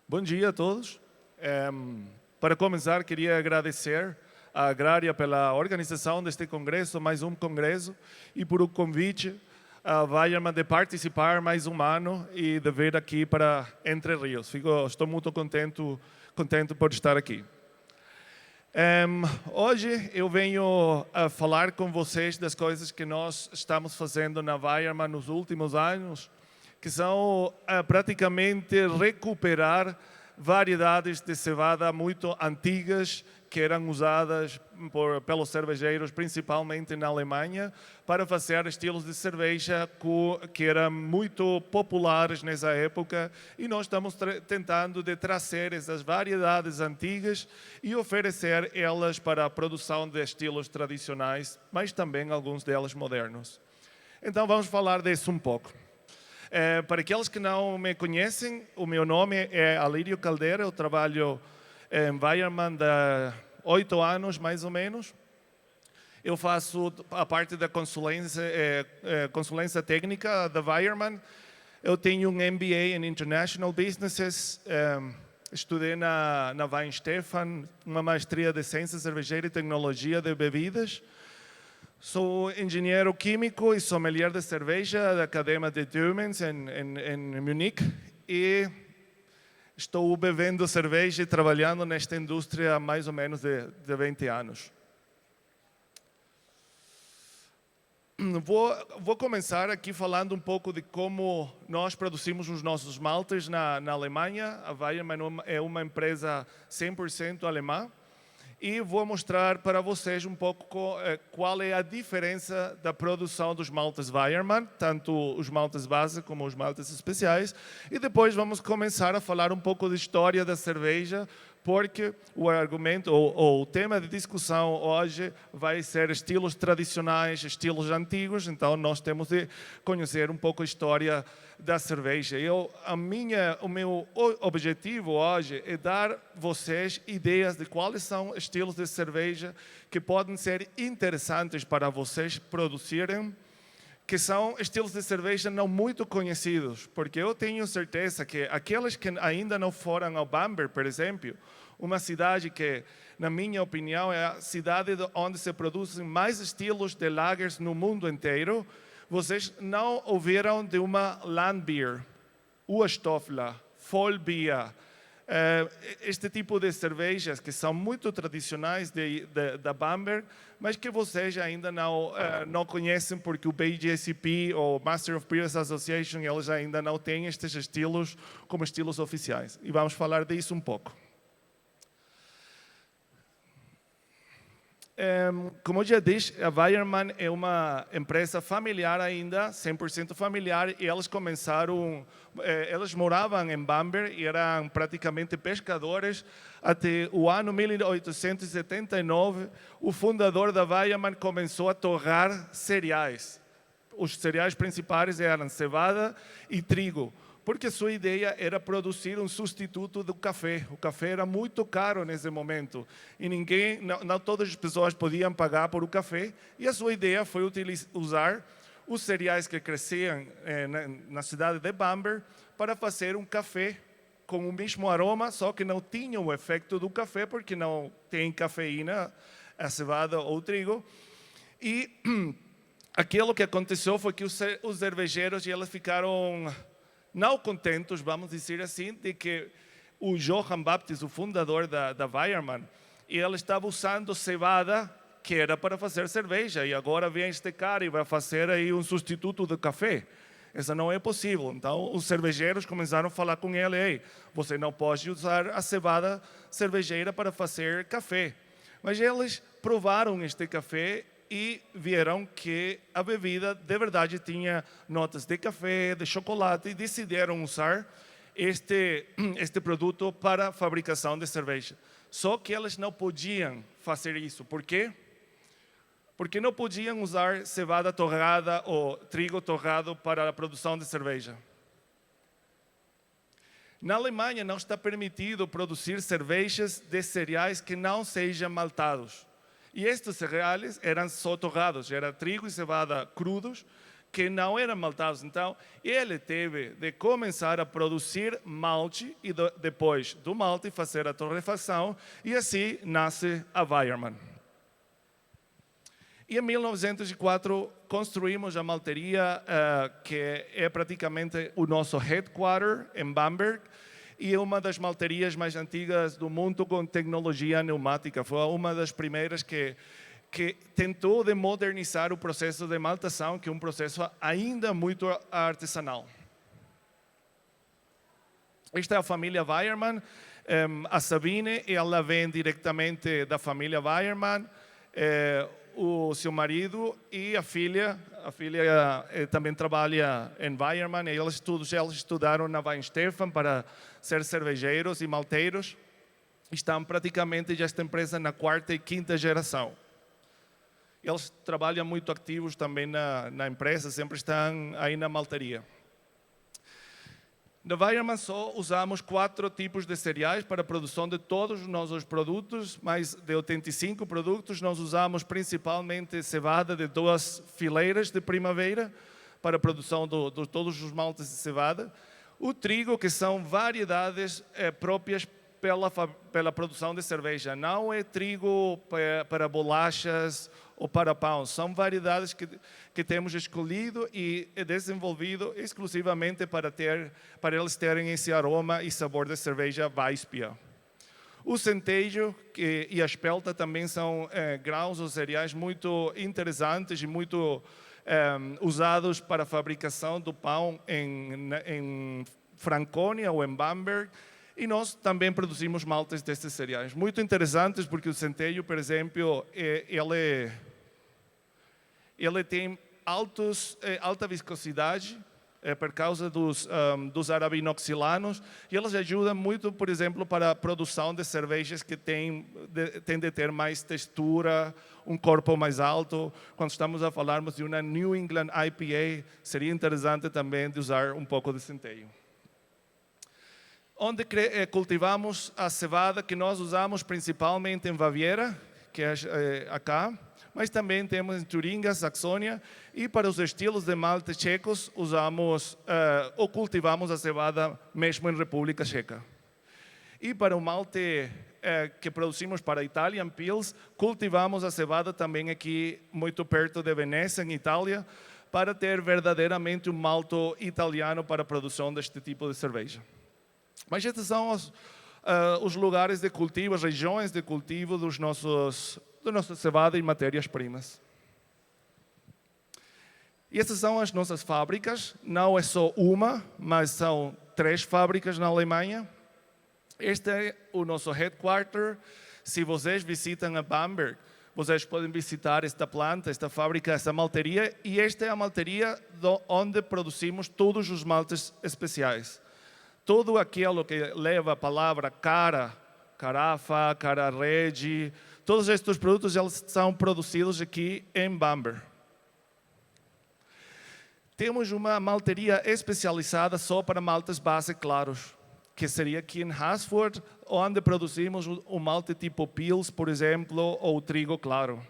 Bom dia a todos. Para começar, queria agradecer à Agrária pela organização deste congresso, mais um congresso, e por o convite a Weyermann de participar mais um ano e de vir aqui para Entre Rios. Estou muito contente por estar aqui. Hoje eu venho a falar com vocês das coisas que nós estamos fazendo na Weyermann nos últimos anos, que são praticamente recuperar variedades de cevada muito antigas que eram usadas pelos cervejeiros, principalmente na Alemanha, para fazer estilos de cerveja que eram muito populares nessa época, e nós estamos tentando de trazer essas variedades antigas e oferecer elas para a produção de estilos tradicionais, mas também alguns delas modernos. Então vamos falar disso um pouco. Para aqueles que não me conhecem, o meu nome é Alírio Caldeira, eu trabalho em Weyermann há 8 anos, mais ou menos. Eu faço a parte da consulência técnica da Weyermann. Eu tenho um MBA em International Businesses, estudei na Weihenstephan, uma maestria de Ciência Cervejeira e Tecnologia de Bebidas. Sou engenheiro químico e sommelier de cerveja da Academia de Dürmens em Munique, e estou bebendo cerveja e trabalhando nesta indústria há mais ou menos de 20 anos. Vou começar aqui falando um pouco de como nós produzimos os nossos maltes na Alemanha. A Weyermann é uma empresa 100% alemã. E vou mostrar para vocês um pouco qual é a diferença da produção dos maltes Weyermann, tanto os maltes base como os maltes especiais. E depois vamos começar a falar um pouco da história da cerveja, porque o argumento, ou o tema de discussão hoje vai ser estilos tradicionais, estilos antigos, então nós temos de conhecer um pouco a história da cerveja. O meu objetivo hoje é dar vocês ideias de quais são estilos de cerveja que podem ser interessantes para vocês produzirem, que são estilos de cerveja não muito conhecidos, porque eu tenho certeza que aqueles que ainda não foram ao Bamberg, por exemplo, uma cidade que, na minha opinião, é a cidade onde se produzem mais estilos de lagers no mundo inteiro, vocês não ouviram de uma Landbier, Urstoffler, Vollbier, este tipo de cervejas que são muito tradicionais da Bamberg, mas que vocês ainda não conhecem porque o BJCP ou Master of Beers Association, eles ainda não têm estes estilos como estilos oficiais. E vamos falar disso um pouco. Como eu já disse, a Weyermann é uma empresa familiar ainda, 100% familiar, e eles começaram, eles moravam em Bamberg e eram praticamente pescadores. Até o ano 1879, o fundador da Weyermann começou a torrar cereais. Os cereais principais eram cevada e trigo, porque sua ideia era produzir um substituto do café. O café era muito caro nesse momento e não todas as pessoas podiam pagar por o café, e a sua ideia foi usar os cereais que cresciam na cidade de Bamberg para fazer um café com o mesmo aroma, só que não tinha o efeito do café porque não tem cafeína, a cevada ou o trigo. E aquilo que aconteceu foi que os cervejeiros eles ficaram não contentes, vamos dizer assim, de que o Johann Baptist, o fundador da Weyermann, ele estava usando cevada que era para fazer cerveja, e agora vem este cara e vai fazer aí um substituto de café. Isso não é possível. Então, os cervejeiros começaram a falar com ele: ei, você não pode usar a cevada cervejeira para fazer café. Mas eles provaram este café e viram que a bebida de verdade tinha notas de café, de chocolate, e decidiram usar este produto para a fabricação de cerveja. Só que eles não podiam fazer isso. Por quê? Porque não podiam usar cevada torrada ou trigo torrado para a produção de cerveja. Na Alemanha não está permitido produzir cervejas de cereais que não sejam maltados. E estes cereais eram só torrados, era trigo e cevada crudos, que não eram maltados. Então, ele teve de começar a produzir malte e depois do malte fazer a torrefação, e assim nasce a Weyermann. E em 1904 construímos a malteria, que é praticamente o nosso headquarter em Bamberg, e é uma das malterias mais antigas do mundo com tecnologia pneumática. Foi uma das primeiras que tentou de modernizar o processo de maltação, que é um processo ainda muito artesanal. Esta é a família Weyermann. A Sabine, ela vem diretamente da família Weyermann. O seu marido e a filha também trabalha em Weyermann. Eles estudaram na Weinstefan para ser cervejeiros e malteiros. Estão praticamente já esta empresa na 4ª e 5ª geração. Eles trabalham muito ativos também na empresa, sempre estão aí na maltaria. Na Weyermann só usamos 4 tipos de cereais para a produção de todos os nossos produtos, mais de 85 produtos. Nós usamos principalmente cevada de 2 fileiras de primavera para a produção de todos os maltes de cevada. O trigo, que são variedades próprias pela produção de cerveja. Não é trigo para bolachas ou para pão. São variedades que temos escolhido e desenvolvido exclusivamente para eles terem esse aroma e sabor de cerveja Weissbier. O centeio e a espelta também são grãos ou cereais muito interessantes e muito usados para a fabricação do pão em Franconia ou em Bamberg. E nós também produzimos maltes destes cereais. Muito interessantes, porque o centeio, por exemplo, ele tem alta viscosidade por causa dos arabinoxilanos, e eles ajudam muito, por exemplo, para a produção de cervejas que têm de ter mais textura, um corpo mais alto. Quando estamos a falarmos de uma New England IPA, seria interessante também de usar um pouco de centeio. Onde cultivamos a cevada, que nós usamos principalmente em Baviera, que é acá, mas também temos em Turingia, Saxônia, e para os estilos de malte tchecos usamos ou cultivamos a cevada mesmo em República Checa. E para o malte que produzimos para a Italian Pils, cultivamos a cevada também aqui muito perto de Veneza, em Itália, para ter verdadeiramente um malto italiano para a produção deste tipo de cerveja. Mas estes são os lugares de cultivo, as regiões de cultivo da nossa cevada e matérias-primas. E essas são as nossas fábricas. Não é só uma, mas são 3 fábricas na Alemanha. Este é o nosso headquarter. Se vocês visitam a Bamberg, vocês podem visitar esta planta, esta fábrica, esta malteria. E esta é a malteria onde produzimos todos os maltes especiais. Tudo aquilo que leva a palavra cara, carafa, cara regi, todos estes produtos eles são produzidos aqui em Bamberg. Temos uma malteria especializada só para maltes base claros, que seria aqui em Haßfurt, onde produzimos o malte tipo Pils, por exemplo, ou o trigo claro.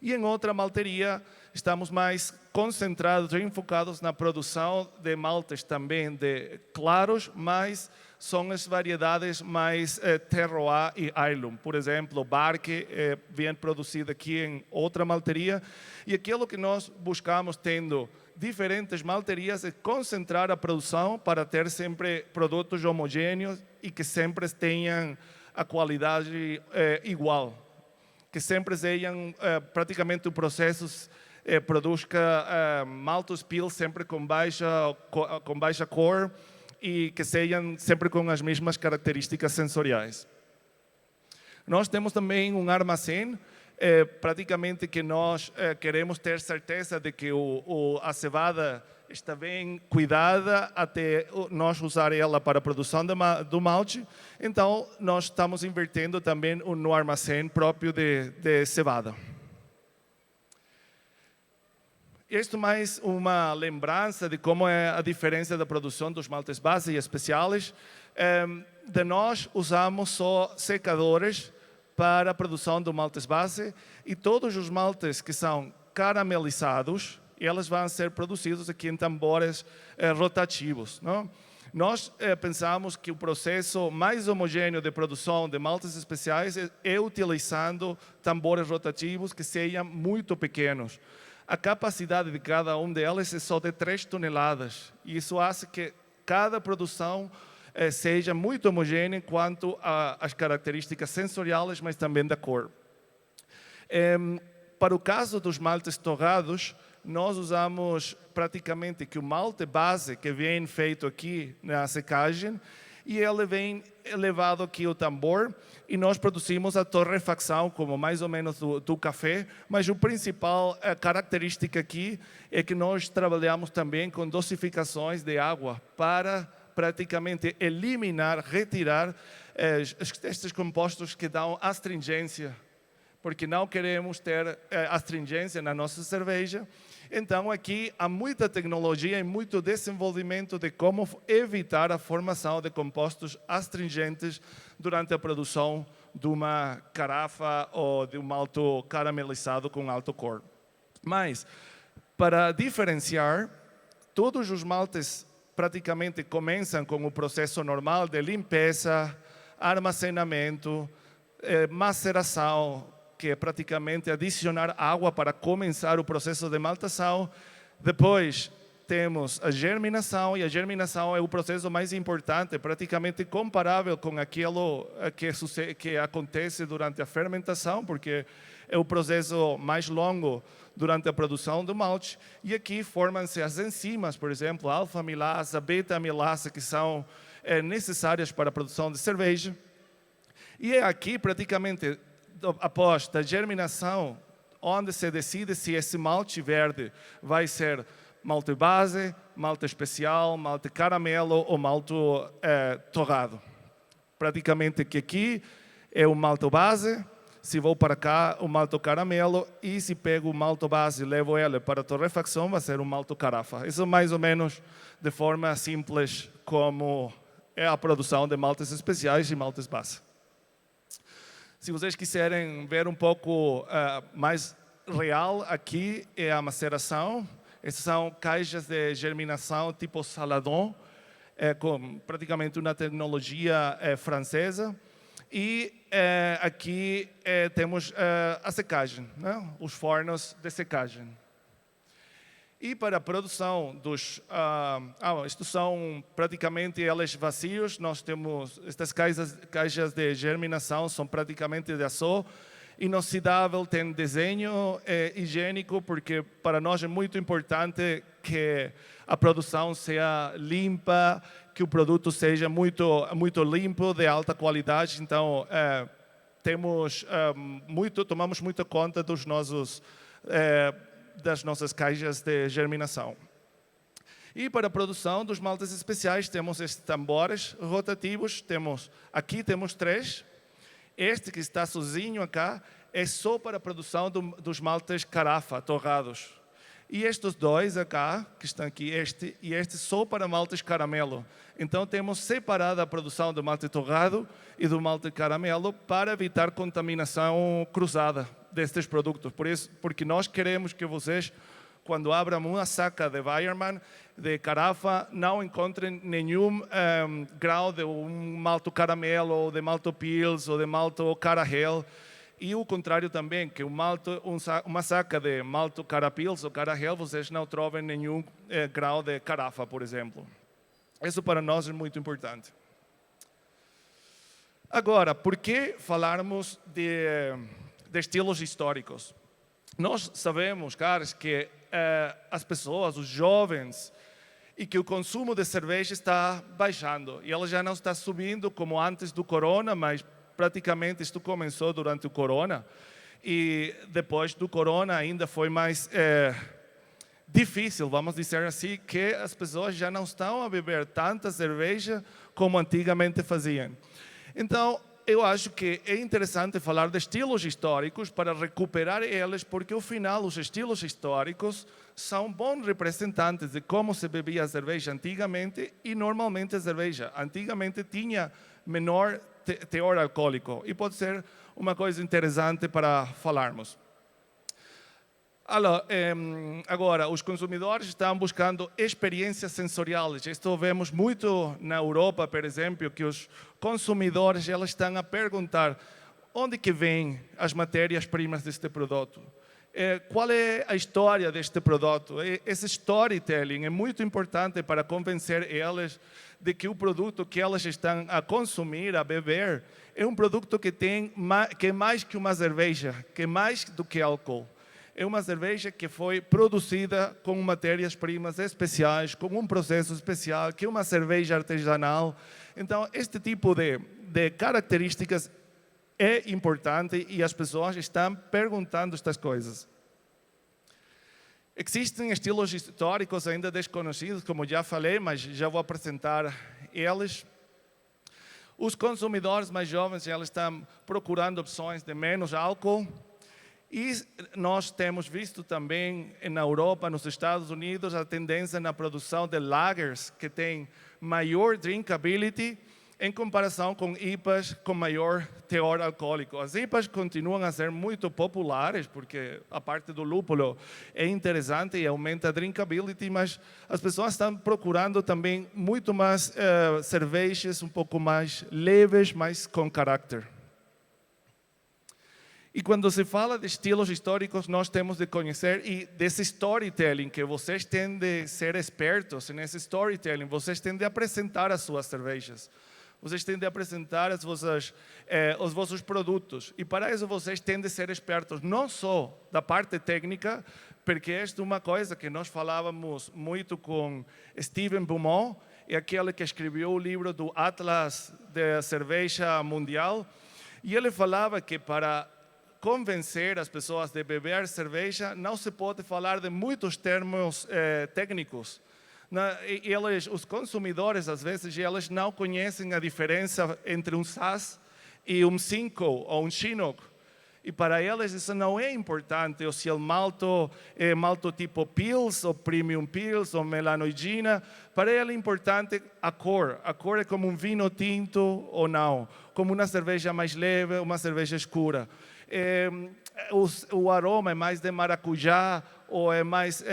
E em outra malteria estamos mais concentrados e enfocados na produção de maltes também de claros, mas são as variedades mais terroir e heirloom. Por exemplo, Barque vem produzido aqui em outra malteria. E aquilo que nós buscamos tendo diferentes malterias é concentrar a produção para ter sempre produtos homogêneos e que sempre tenham a qualidade igual. Que sempre sejam praticamente processos produzca maltos pils sempre com baixa cor e que sejam sempre com as mesmas características sensoriais. Nós temos também um armazém, praticamente que nós queremos ter certeza de que a cevada está bem cuidada até nós usar ela para a produção do malte. Então, nós estamos invertendo também no armazém próprio de cevada. Isto mais uma lembrança de como é a diferença da produção dos maltes base e especiais. De nós usamos só secadores para a produção do maltes base e todos os maltes que são caramelizados, e elas vão ser produzidas aqui em tambores rotativos, não? Nós pensamos que o processo mais homogêneo de produção de maltas especiais é utilizando tambores rotativos que sejam muito pequenos. A capacidade de cada um deles é só de 3 toneladas. E isso faz que cada produção seja muito homogênea quanto às características sensoriais, mas também da cor. Para o caso dos maltes torrados, nós usamos praticamente que o malte base que vem feito aqui na secagem e ele vem levado aqui ao tambor e nós produzimos a torrefacção como mais ou menos do café, mas a principal característica aqui é que nós trabalhamos também com dosificações de água para praticamente eliminar, retirar estes compostos que dão astringência, porque não queremos ter astringência na nossa cerveja. Então, aqui há muita tecnologia e muito desenvolvimento de como evitar a formação de compostos astringentes durante a produção de uma carafa ou de um malto caramelizado com alto cor. Mas, para diferenciar, todos os maltes praticamente começam com o processo normal de limpeza, armazenamento, maceração, que é praticamente adicionar água para começar o processo de maltação. Depois temos a germinação, e a germinação é o processo mais importante, praticamente comparável com aquilo que acontece durante a fermentação, porque é o processo mais longo durante a produção do malte. E aqui formam-se as enzimas, por exemplo, a alfa-amilase, a beta-amilase, que são necessárias para a produção de cerveja. E é aqui praticamente após a germinação, onde se decide se esse malte verde vai ser malte base, malte especial, malte caramelo ou malte torrado. Praticamente que aqui é o malte base, se vou para cá, o malte caramelo, e se pego o malte base e levo ele para a torrefacção, vai ser o malte carafa. Isso é mais ou menos de forma simples como é a produção de maltes especiais e maltes base. Se vocês quiserem ver um pouco mais real, aqui é a maceração. Essas são caixas de germinação tipo Saladon, com praticamente uma tecnologia francesa. E aqui temos a secagem, né? Os fornos de secagem. E para a produção dos... estes são praticamente eles vazios. Nós temos estas caixas de germinação, são praticamente de aço, inoxidável, tem desenho higiênico, porque para nós é muito importante que a produção seja limpa, que o produto seja muito limpo, de alta qualidade. Então, tomamos muita conta dos nossos... das nossas caixas de germinação. E para a produção dos maltes especiais temos estes tambores rotativos, aqui temos 3. Este que está sozinho acá é só para a produção dos maltes carafa, torrados. E estes 2 acá, que estão aqui, este e este, só para maltes caramelo. Então temos separada a produção do malte torrado e do malte caramelo para evitar contaminação cruzada destes produtos. Porque nós queremos que vocês, quando abram uma saca de Weyermann, de carafa, não encontrem nenhum grau de um malte caramelo, ou de malte pils, ou de malte carahel. E o contrário também, que uma saca de malte carapils ou carahel, vocês não trovem nenhum grau de carafa, por exemplo. Isso para nós é muito importante. Agora, por que falarmos de estilos históricos? Nós sabemos, caras, que as pessoas, os jovens, e que o consumo de cerveja está baixando. E ela já não está subindo como antes do corona, mas praticamente isto começou durante o corona. E depois do corona ainda foi mais difícil, vamos dizer assim, que as pessoas já não estão a beber tanta cerveja como antigamente faziam. Então, eu acho que é interessante falar de estilos históricos para recuperar eles, porque, ao final, os estilos históricos são bons representantes de como se bebia a cerveja antigamente, e normalmente a cerveja antigamente tinha menor teor alcoólico, e pode ser uma coisa interessante para falarmos. Agora, os consumidores estão buscando experiências sensoriais. Isto vemos muito na Europa, por exemplo, que os consumidores elas estão a perguntar onde que vêm as matérias-primas deste produto. Qual é a história deste produto? Esse storytelling é muito importante para convencer elas de que o produto que elas estão a consumir, a beber, é um produto que é mais que uma cerveja, que é mais do que álcool. É uma cerveja que foi produzida com matérias-primas especiais, com um processo especial, que é uma cerveja artesanal. Então, este tipo de características é importante e as pessoas estão perguntando estas coisas. Existem estilos históricos ainda desconhecidos, como já falei, mas já vou apresentar eles. Os consumidores mais jovens eles estão procurando opções de menos álcool. E nós temos visto também na Europa, nos Estados Unidos, a tendência na produção de lagers que tem maior drinkability em comparação com IPAs com maior teor alcoólico. As IPAs continuam a ser muito populares porque a parte do lúpulo é interessante e aumenta a drinkability, mas as pessoas estão procurando também muito mais cervejas um pouco mais leves, mais com caráter. E quando se fala de estilos históricos, nós temos de conhecer e desse storytelling, que vocês têm de ser expertos nesse storytelling, vocês têm de apresentar as suas cervejas, vocês têm de apresentar os vossos produtos. E para isso vocês têm de ser expertos, não só da parte técnica, porque esta é uma coisa que nós falávamos muito com Steven Beaumont, é aquele que escreveu o livro do Atlas da Cerveja Mundial, e ele falava que para convencer as pessoas de beber cerveja, não se pode falar de muitos termos técnicos. Os consumidores, às vezes, eles não conhecem a diferença entre um Saaz e um Simcoe ou um Chinook. E para eles isso não é importante, ou se o malto é malto tipo Pils, ou Premium Pils, ou Melanoidina. Para ele é importante a cor. A cor é como um vinho tinto ou não, como uma cerveja mais leve, uma cerveja escura. O aroma é mais de maracujá ou é mais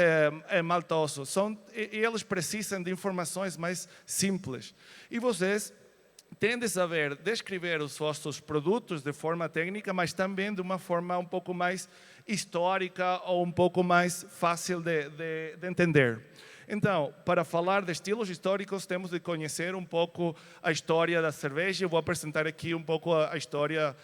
maltoso. Eles precisam de informações mais simples. E vocês têm de saber descrever os vossos produtos de forma técnica, mas também de uma forma um pouco mais histórica ou um pouco mais fácil de entender. Então, para falar de estilos históricos, temos de conhecer um pouco a história da cerveja. Eu vou apresentar aqui um pouco a história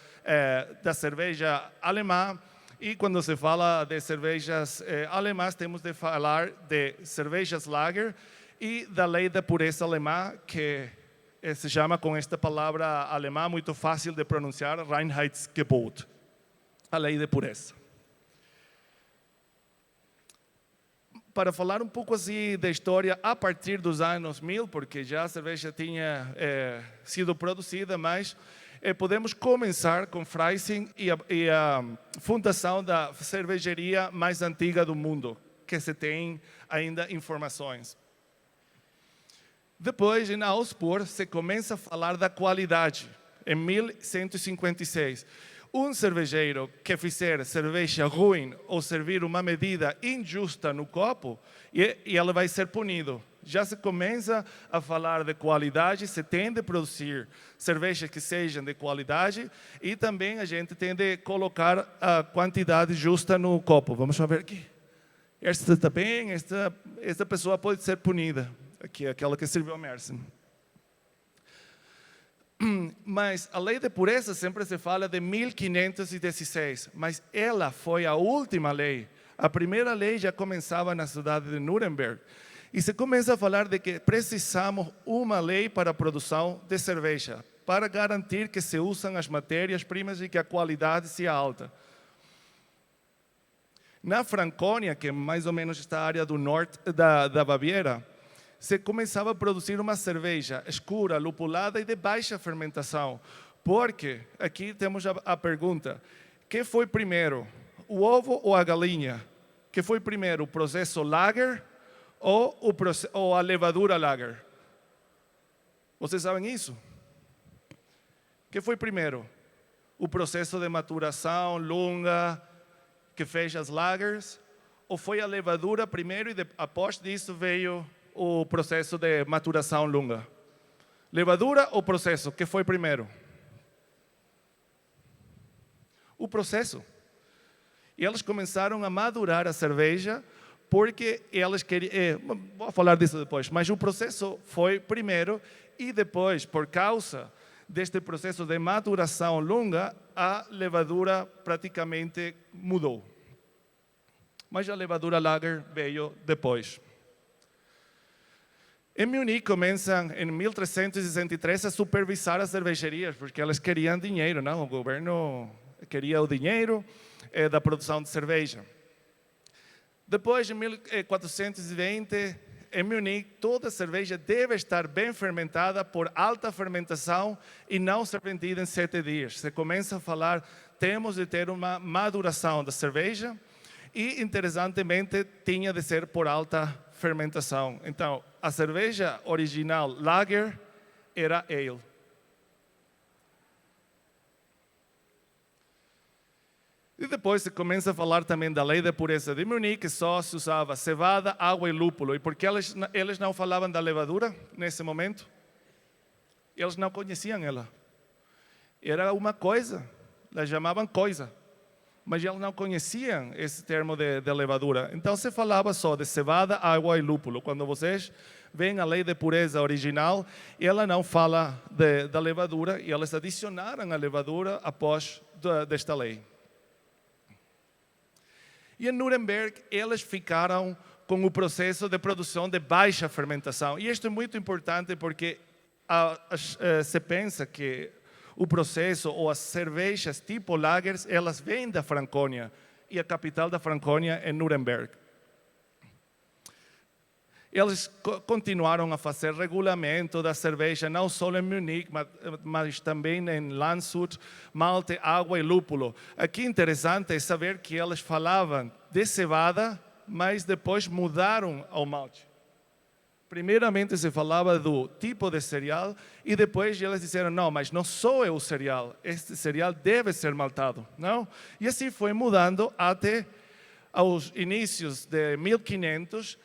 da cerveja alemã. E quando se fala de cervejas alemãs, temos de falar de cervejas lager e da lei da pureza alemã, que se chama com esta palavra alemã muito fácil de pronunciar, Reinheitsgebot, a lei de pureza. Para falar um pouco assim da história a partir dos anos 1000, porque já a cerveja tinha sido produzida, mas podemos começar com Freising e a fundação da cervejaria mais antiga do mundo, que se tem ainda informações. Depois, em Augsburg, se começa a falar da qualidade, em 1156. Um cervejeiro que fizer cerveja ruim ou servir uma medida injusta no copo, e ele vai ser punido. Já se começa a falar de qualidade, se tem de produzir cervejas que sejam de qualidade e também a gente tem de colocar a quantidade justa no copo. Vamos ver aqui. Esta está bem, esta pessoa pode ser punida. Aqui é aquela que serviu a Mersen. Mas a lei de pureza sempre se fala de 1516, mas ela foi a última lei. A primeira lei já começava na cidade de Nuremberg. E se começa a falar de que precisamos uma lei para a produção de cerveja, para garantir que se usam as matérias-primas e que a qualidade seja alta. Na Franconia, que mais ou menos está a área do norte da Baviera, se começava a produzir uma cerveja escura, lupulada e de baixa fermentação. Porque aqui temos a pergunta: que foi primeiro, o ovo ou a galinha? Que foi primeiro, o processo lager ou a levadura lager? Vocês sabem isso? Que foi primeiro? O processo de maturação longa que fez as lagers ou foi a levadura primeiro e após disso veio o processo de maturação longa? Levadura ou processo? Que foi primeiro? O processo. E eles começaram a madurar a cerveja porque eles queriam... vou falar disso depois, mas o processo foi primeiro e depois, por causa deste processo de maturação longa, a levadura praticamente mudou. Mas a levadura lager veio depois. Em Munique começam, em 1363, a supervisar as cervejarias, porque elas queriam dinheiro, não? O governo queria o dinheiro da produção de cerveja. Depois, em 1420, em Munique, toda cerveja deve estar bem fermentada por alta fermentação e não ser vendida em 7 dias. Se começa a falar, temos de ter uma maduração da cerveja e, interessantemente, tinha de ser por alta fermentação. Então, a cerveja original lager era ale. E depois se começa a falar também da lei da pureza de Munique, que só se usava cevada, água e lúpulo. E por que eles não falavam da levadura nesse momento? Eles não conheciam ela. Era uma coisa, la chamavam coisa. Mas eles não conheciam esse termo de levadura. Então se falava só de cevada, água e lúpulo. Quando vocês veem a lei de pureza original, ela não fala da levadura e eles adicionaram a levadura após desta lei. E em Nuremberg, eles ficaram com o processo de produção de baixa fermentação. E isto é muito importante porque se pensa que o processo ou as cervejas tipo lagers, elas vêm da Franconia. E a capital da Franconia é Nuremberg. Eles continuaram a fazer regulamento da cerveja, não só em Munique, mas também em Landshut, malte, água e lúpulo. Aqui interessante é saber que eles falavam de cevada, mas depois mudaram ao malte. Primeiramente se falava do tipo de cereal e depois eles disseram, não, mas não só é o cereal, este cereal deve ser maltado. Não? E assim foi mudando até aos inícios de 1500,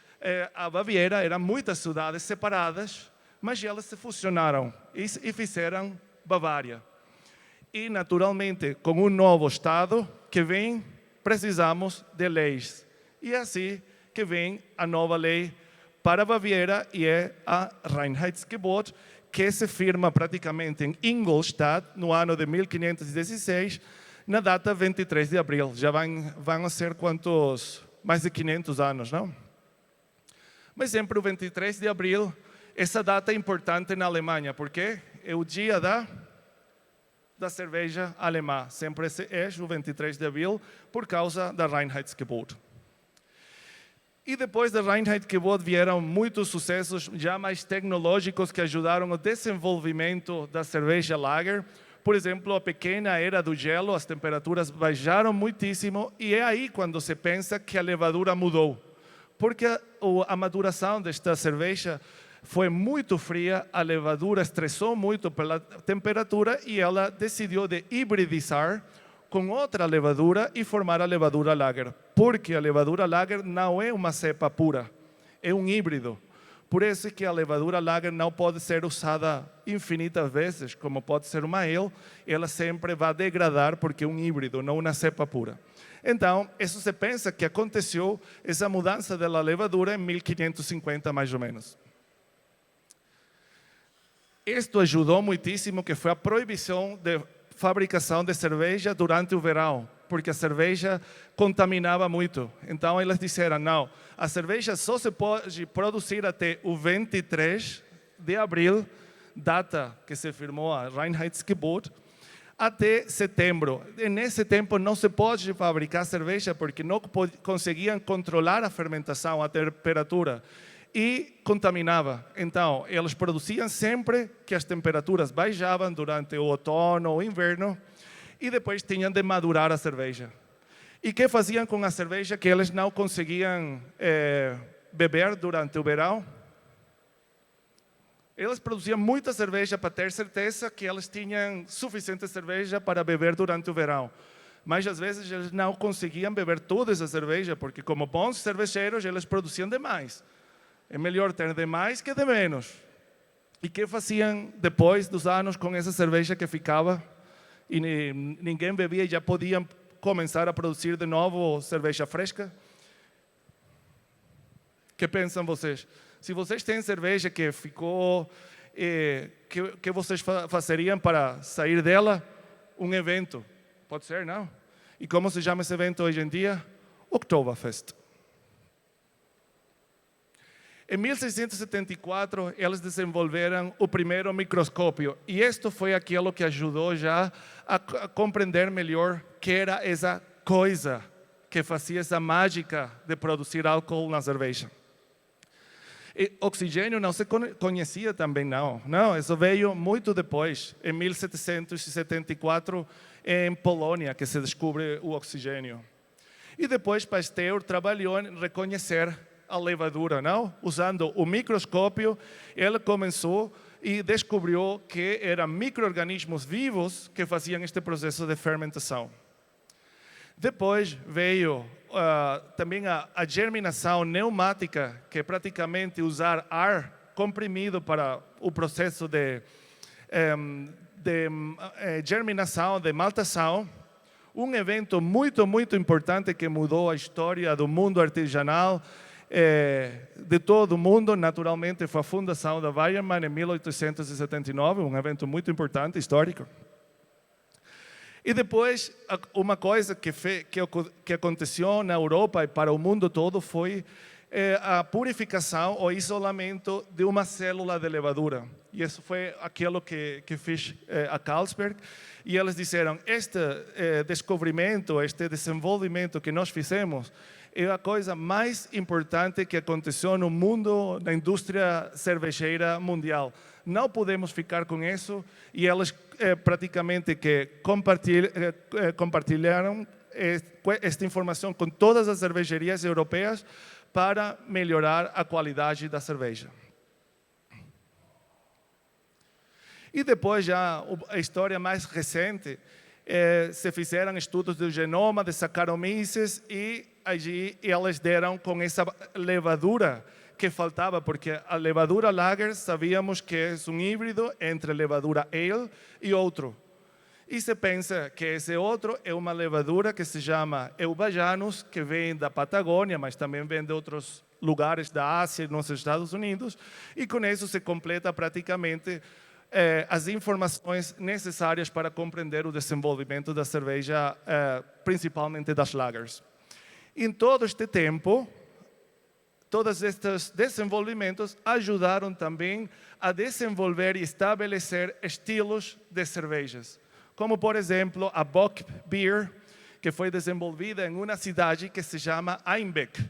a Baviera eram muitas cidades separadas, mas elas se fusionaram e fizeram Bavária. E, naturalmente, com um novo Estado que vem, precisamos de leis. E é assim que vem a nova lei para a Baviera e é a Reinheitsgebot, que se firma praticamente em Ingolstadt, no ano de 1516, na data 23 de abril. Já vão ser quantos? Mais de 500 anos, não? Mas sempre o 23 de abril, essa data é importante na Alemanha, porque é o dia da cerveja alemã. Sempre é o 23 de abril, por causa da Reinheitsgebot. E depois da Reinheitsgebot vieram muitos sucessos já mais tecnológicos que ajudaram no desenvolvimento da cerveja lager. Por exemplo, a pequena era do gelo, as temperaturas baixaram muitíssimo e é aí quando se pensa que a levadura mudou. Porque a maturação desta cerveja foi muito fria, a levadura estressou muito pela temperatura e ela decidiu de hibridizar com outra levadura e formar a levadura lager. Porque a levadura lager não é uma cepa pura, é um híbrido. Por isso que a levadura lager não pode ser usada infinitas vezes, como pode ser uma ale, ela sempre vai degradar porque é um híbrido, não uma cepa pura. Então, isso se pensa que aconteceu essa mudança da levadura em 1550 mais ou menos. Isto ajudou muitíssimo, que foi a proibição de fabricação de cerveja durante o verão, porque a cerveja contaminava muito. Então eles disseram, não, a cerveja só se pode produzir até o 23 de abril, data que se firmou a Reinheitsgebot, até setembro. E nesse tempo não se pode fabricar cerveja porque não conseguiam controlar a fermentação, a temperatura, e contaminava. Então, eles produziam sempre que as temperaturas baixavam durante o outono ou inverno e depois tinham de madurar a cerveja. E o que faziam com a cerveja que eles não conseguiam beber durante o verão? Eles produziam muita cerveja para ter certeza que eles tinham suficiente cerveja para beber durante o verão. Mas às vezes eles não conseguiam beber toda essa cerveja, porque como bons cervejeiros eles produziam demais. É melhor ter de mais que de menos. E o que faziam depois dos anos com essa cerveja que ficava e ninguém bebia e já podiam começar a produzir de novo cerveja fresca? O que pensam vocês? Se vocês têm cerveja que ficou, que vocês fazeriam para sair dela? Um evento. Pode ser, não? E como se chama esse evento hoje em dia? Oktoberfest. Em 1674, eles desenvolveram o primeiro microscópio. E isto foi aquilo que ajudou já a compreender melhor o que era essa coisa que fazia essa mágica de produzir álcool na cerveja. E oxigênio não se conhecia também, não. Não, isso veio muito depois, em 1774, em Polônia, que se descobre o oxigênio. E depois Pasteur trabalhou em reconhecer a levadura, não? Usando o microscópio, ele começou e descobriu que eram micro-organismos vivos que faziam este processo de fermentação. Depois veio também a germinação pneumática, que é praticamente usar ar comprimido para o processo de germinação, de maltação. Um evento muito, muito importante que mudou a história do mundo artesanal, de todo o mundo. Naturalmente foi a fundação da Weyermann em 1879, um evento muito importante, histórico. E depois, uma coisa que aconteceu na Europa e para o mundo todo foi a purificação ou isolamento de uma célula de levadura. E isso foi aquilo que fez a Carlsberg. E eles disseram, este descobrimento, este desenvolvimento que nós fizemos, é a coisa mais importante que aconteceu no mundo, na indústria cervejeira mundial. Não podemos ficar com isso, e eles praticamente que compartilharam esta informação com todas as cervejarias europeias para melhorar a qualidade da cerveja. E depois, já a história mais recente, se fizeram estudos do genoma de Saccharomyces e allí eles deram com essa levadura que faltava, porque a levadura Lager sabíamos que é um híbrido entre levadura Ale e outro. E se pensa que esse outro é uma levadura que se chama Eubayanus, que vem da Patagônia, mas também vem de outros lugares da Ásia e nos Estados Unidos, e com isso se completa praticamente as informações necessárias para compreender o desenvolvimento da cerveja, principalmente das lagers. Em todo este tempo, todos estes desenvolvimentos ajudaram também a desenvolver e estabelecer estilos de cervejas, como por exemplo a Bock Beer, que foi desenvolvida em uma cidade que se chama Einbeck.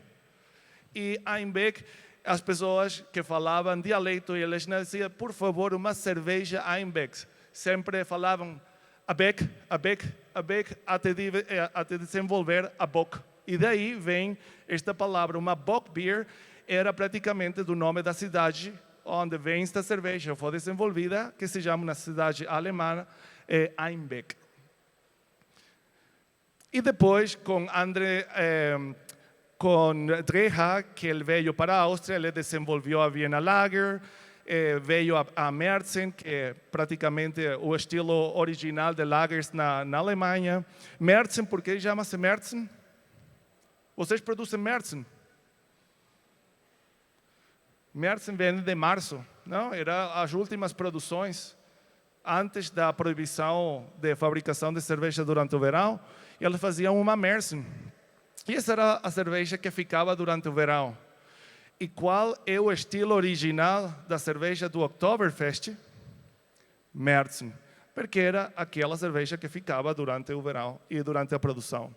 E Einbeck, as pessoas que falavam dialeto, eles diziam, por favor, uma cerveja Einbeck. Sempre falavam Abeck, Abeck, Abeck, até desenvolver a Bock. E daí vem esta palavra, uma Bock Beer, era praticamente do nome da cidade onde vem esta cerveja, foi desenvolvida, que se chama na cidade alemã Einbeck. E depois, com Dreja, que ele veio para a Áustria, ele desenvolveu a Vienna Lager, veio a Märzen, que é praticamente o estilo original de lagers na Alemanha. Märzen, por que chama-se Märzen? Vocês produzem Märzen? Märzen vem de março, não? Eram as últimas produções antes da proibição de fabricação de cerveja durante o verão. E eles faziam uma Märzen. E essa era a cerveja que ficava durante o verão. E qual é o estilo original da cerveja do Oktoberfest? Märzen. Porque era aquela cerveja que ficava durante o verão e durante a produção.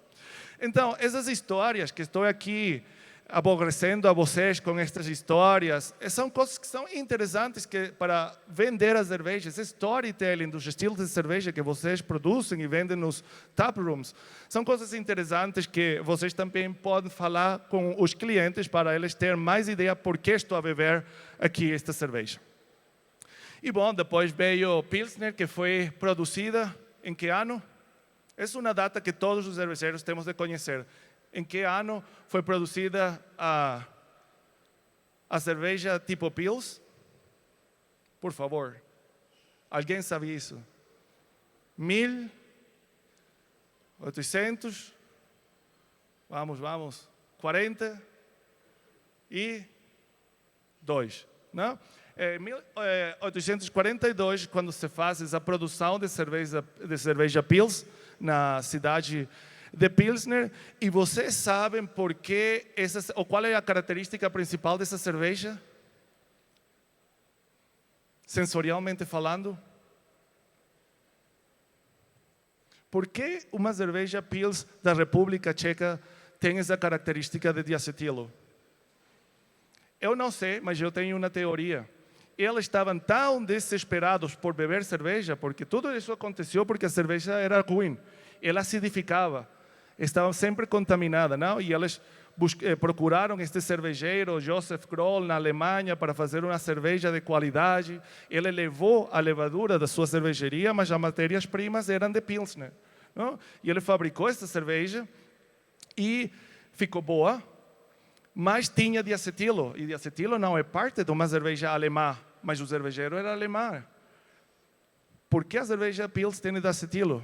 Então, essas histórias que estou aqui aborrecendo a vocês com estas histórias, são coisas que são interessantes para vender as cervejas. Storytelling dos estilos de cerveja que vocês produzem e vendem nos taprooms. São coisas interessantes que vocês também podem falar com os clientes para eles terem mais ideia por que estou a beber aqui esta cerveja. E bom, depois veio Pilsner, que foi produzida em que ano? É uma data que todos os cervejeiros temos de conhecer. Em que ano foi produzida a cerveja tipo Pils? Por favor. Alguém sabe isso? 1800? Vamos. 42, não? Em 1842, quando se faz a produção de cerveja Pils na cidade de Pilsner, e vocês sabem por que ou qual é a característica principal dessa cerveja? Sensorialmente falando? Por que uma cerveja Pils da República Tcheca tem essa característica de diacetilo? Eu não sei, mas eu tenho uma teoria. Eles estavam tão desesperados por beber cerveja, porque tudo isso aconteceu porque a cerveja era ruim. Ela acidificava, estava sempre contaminada, não? E eles procuraram este cervejeiro, Josef Kroll, na Alemanha, para fazer uma cerveja de qualidade. Ele levou a levadura da sua cervejaria, mas as matérias-primas eram de Pilsner, não? E ele fabricou esta cerveja e ficou boa, mas tinha diacetilo. E diacetilo não é parte de uma cerveja alemã, mas o cervejeiro era alemão. Por que a cerveja Pils tem diacetilo?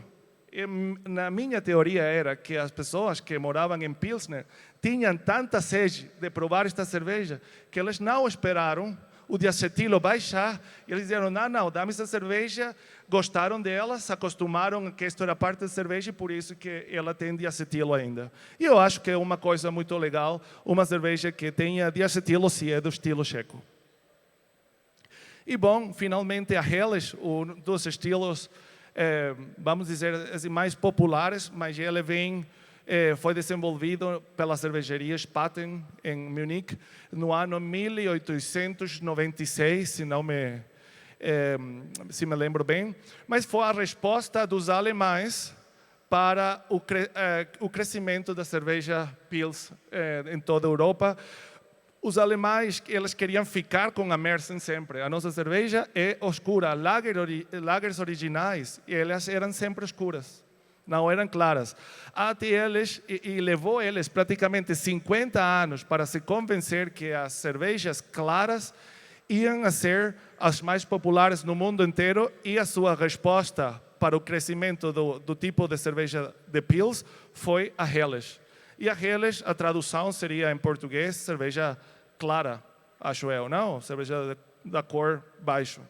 Na minha teoria era que as pessoas que moravam em Pilsner tinham tanta sede de provar esta cerveja que eles não esperaram o diacetilo baixar. E eles disseram, não, dá-me essa cerveja. Gostaram dela, se acostumaram que isto era parte da cerveja e por isso que ela tem diacetilo ainda. E eu acho que é uma coisa muito legal, uma cerveja que tenha diacetilo se é do estilo checo. E bom, finalmente a Helles, um dos estilos vamos dizer assim, mais populares, mas ele foi desenvolvido pela cervejaria Spaten em Munique no ano 1896, se me lembro bem, mas foi a resposta dos alemães para o crescimento da cerveja Pils em toda a Europa. Os alemães, eles queriam ficar com a Märzen sempre. A nossa cerveja é escura. Lagers originais, elas eram sempre escuras, não eram claras. Até eles, e levou eles praticamente 50 anos para se convencer que as cervejas claras iam a ser as mais populares no mundo inteiro, e a sua resposta para o crescimento do tipo de cerveja de Pils foi a Helles. E a Helles, a tradução seria em português, cerveja clara, acho eu, não? Cerveja da cor baixo.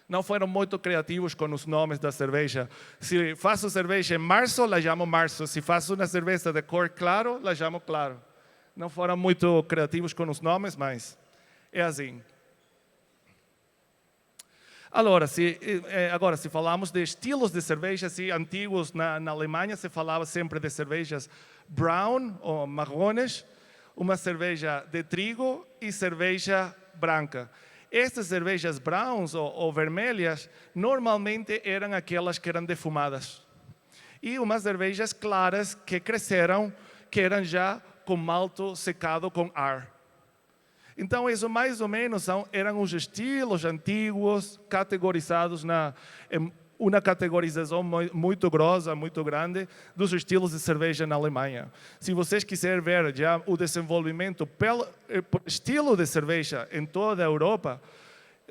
Não foram muito criativos com os nomes da cerveja. Se faço cerveja em março, la chamo março. Se faço uma cerveja de cor claro, la chamo claro. Não foram muito criativos com os nomes, mas é assim. Agora, se falamos de estilos de cervejas antigos, na Alemanha se falava sempre de cervejas brown ou marrones, uma cerveja de trigo e cerveja branca. Estas cervejas browns ou vermelhas normalmente eram aquelas que eram defumadas. E umas cervejas claras que cresceram, que eram já com malto secado com ar. Então, isso mais ou menos eram os estilos antigos, categorizados em uma categorização muito grossa, muito grande, dos estilos de cerveja na Alemanha. Se vocês quiserem ver já o desenvolvimento pelo estilo de cerveja em toda a Europa,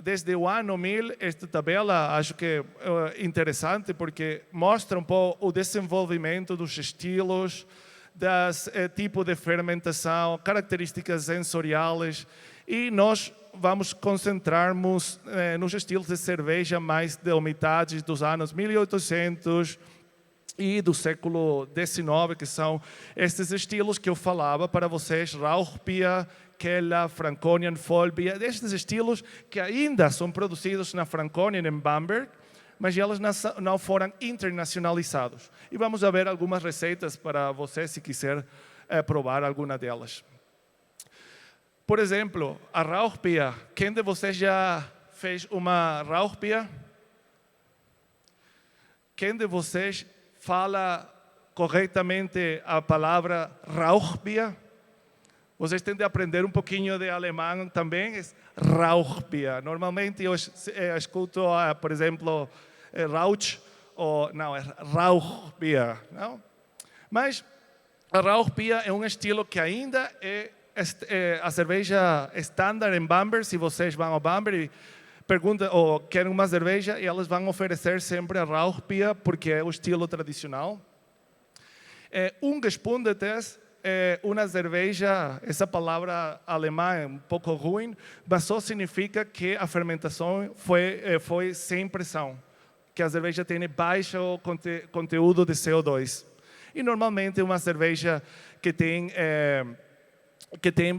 desde o ano 1000, esta tabela acho que é interessante, porque mostra um pouco o desenvolvimento dos estilos, das tipo de fermentação, características sensoriais, e nós vamos concentrar-nos nos estilos de cerveja mais de metade dos anos 1800 e do século XIX, que são estes estilos que eu falava para vocês, Rauchbier, Keller, Franconian, Vollbier, estes estilos que ainda são produzidos na Franconian em Bamberg, mas elas não foram internacionalizados. E vamos ver algumas receitas para você, se quiser provar alguma delas. Por exemplo, a Rauchbier. Quem de vocês já fez uma Rauchbier? Quem de vocês fala corretamente a palavra Rauchbier? Vocês têm de aprender um pouquinho de alemão também. É Rauchbier. Normalmente eu escuto, por exemplo, Rauch ou não, é Rauchbier, não? Mas a Rauchbier é um estilo que ainda é a cerveja estándar em Bamberg. Se vocês vão ao Bamberg e perguntam ou querem uma cerveja, e elas vão oferecer sempre a Rauchbier, porque é o estilo tradicional. Ungespundetes é uma cerveja, essa palavra alemã é um pouco ruim, mas só significa que a fermentação foi sem pressão, que a cerveja tem baixo conteúdo de CO2. E normalmente uma cerveja que tem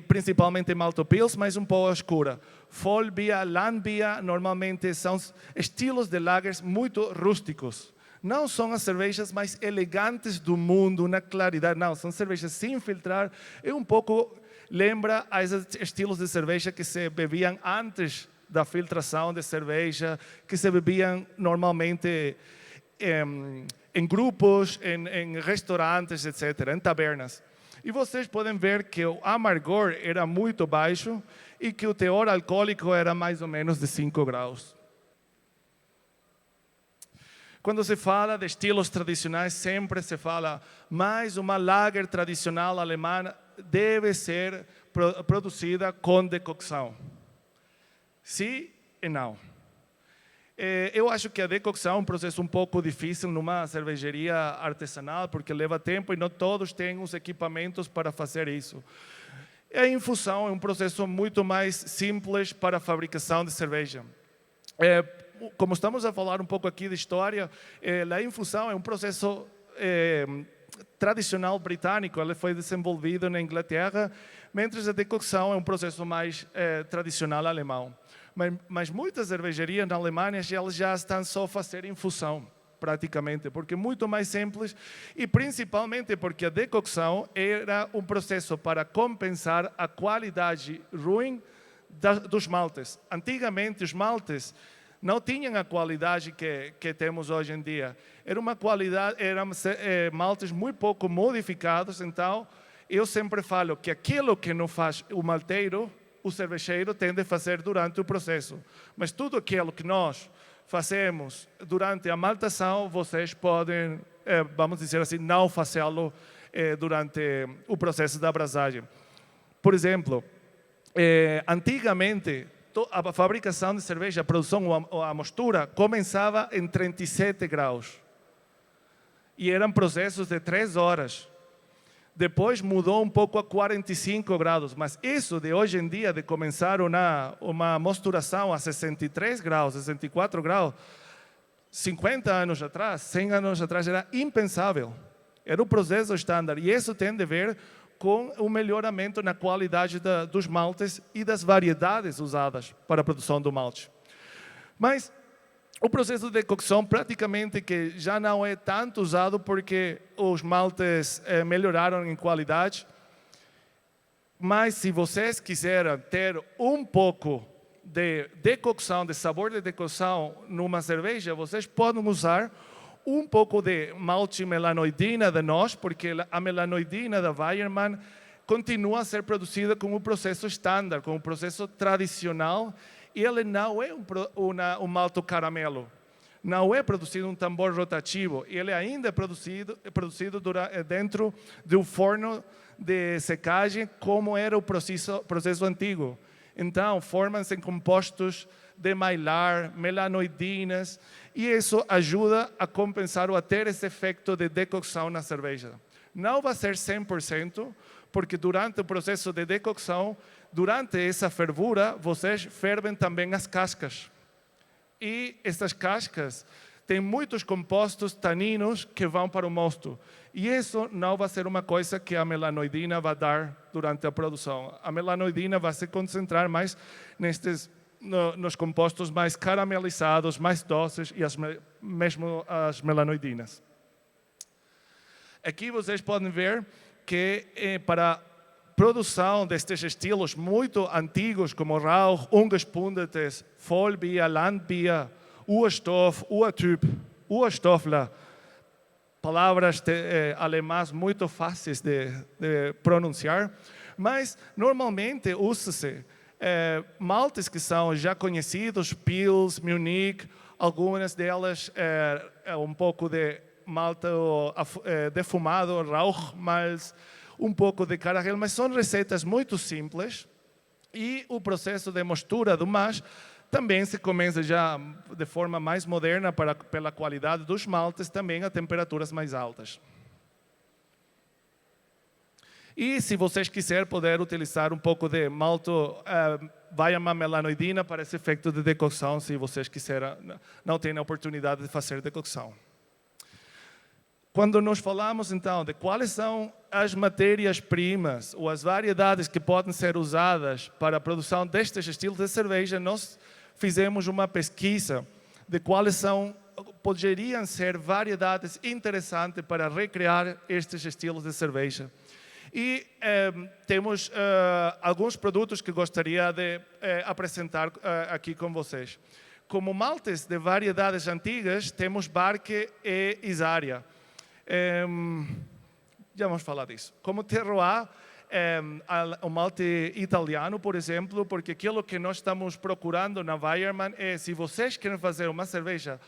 principalmente maltopils, mas um pouco escura. Vollbier, Landbier, normalmente são estilos de lagers muito rústicos. Não são as cervejas mais elegantes do mundo, na claridade, não. São cervejas sem filtrar e um pouco lembra a esses estilos de cerveja que se bebiam antes da filtração de cerveja, que se bebiam normalmente em grupos, em restaurantes, etc., em tabernas. E vocês podem ver que o amargor era muito baixo e que o teor alcoólico era mais ou menos de 5 graus. Quando se fala de estilos tradicionais, sempre se fala, mas uma lager tradicional alemã deve ser produzida com decocção. Sim e não. Eu acho que a decocção é um processo um pouco difícil numa cervejaria artesanal, porque leva tempo e não todos têm os equipamentos para fazer isso. A infusão é um processo muito mais simples para a fabricação de cerveja. Como estamos a falar um pouco aqui de história, a infusão é um processo tradicional britânico. Ele foi desenvolvido na Inglaterra, mientras a decocção é um processo mais tradicional alemão. Mas muitas cervejarias na Alemanha elas já estão só a fazer infusão, praticamente, porque é muito mais simples e principalmente porque a decocção era um processo para compensar a qualidade ruim dos maltes. Antigamente os maltes não tinham a qualidade que temos hoje em dia. Eram maltes muito pouco modificados, então eu sempre falo que aquilo que não faz o malteiro, o cervejeiro tem de fazer durante o processo. Mas tudo aquilo que nós fazemos durante a maltação, vocês podem, vamos dizer assim, não fazê-lo durante o processo da abrasagem. Por exemplo, antigamente, a fabricação de cerveja, a produção, a mostura, começava em 37 graus. E eram processos de 3 horas. Depois mudou um pouco a 45 graus, mas isso de hoje em dia, de começar uma mosturação a 63 graus, 64 graus, 50 anos atrás, 100 anos atrás, era impensável. Era o processo estándar. E isso tem a ver com o melhoramento na qualidade dos maltes e das variedades usadas para a produção do malte. Mas o processo de decocção praticamente que já não é tanto usado porque os maltes melhoraram em qualidade. Mas se vocês quiserem ter um pouco de decocção, de sabor de decocção numa cerveja, vocês podem usar um pouco de malte melanoidina de nós, porque a melanoidina da Weyermann continua a ser produzida com o processo estándar, com o processo tradicional, e ele não é um malte caramelo. Não é produzido um tambor rotativo, ele ainda é produzido dentro de um forno de secagem, como era o processo antigo. Então, formam-se compostos de mylar, melanoidinas, e isso ajuda a compensar ou a ter esse efeito de decocção na cerveja. Não vai ser 100%, porque durante o processo de decocção, durante essa fervura, vocês fervem também as cascas. E essas cascas têm muitos compostos taninos que vão para o mosto. E isso não vai ser uma coisa que a melanoidina vai dar durante a produção. A melanoidina vai se concentrar mais nos compostos mais caramelizados, mais doces e mesmo as melanoidinas. Aqui vocês podem ver que para a produção destes estilos muito antigos como Rauch, Ungespundetes, Vollbier, Landbier, Urstoff, Urtyp, Urstoffler, palavras alemãs muito fáceis de pronunciar, mas normalmente usa-se maltes que são já conhecidos, Pils, Munich, algumas delas um pouco de malta defumado, Rauch, mas um pouco de Carahel, mas são receitas muito simples e o processo de mostura do mash também se começa já de forma mais moderna pela qualidade dos maltes, também a temperaturas mais altas. E se vocês quiserem poder utilizar um pouco de malto Weyermann melanoidina para esse efeito de decocção, se vocês quiserem, não têm a oportunidade de fazer decocção. Quando nós falamos, então, de quais são as matérias-primas ou as variedades que podem ser usadas para a produção destes estilos de cerveja, nós fizemos uma pesquisa de quais poderiam ser variedades interessantes para recriar estes estilos de cerveja. E temos alguns produtos que gostaria de apresentar aqui com vocês. Como maltes de variedades antigas, temos Barque e Isaria. Já vamos falar disso. Como terroir, o malte italiano, por exemplo, porque aquilo que nós estamos procurando na Weyermann é, se vocês querem fazer uma cerveja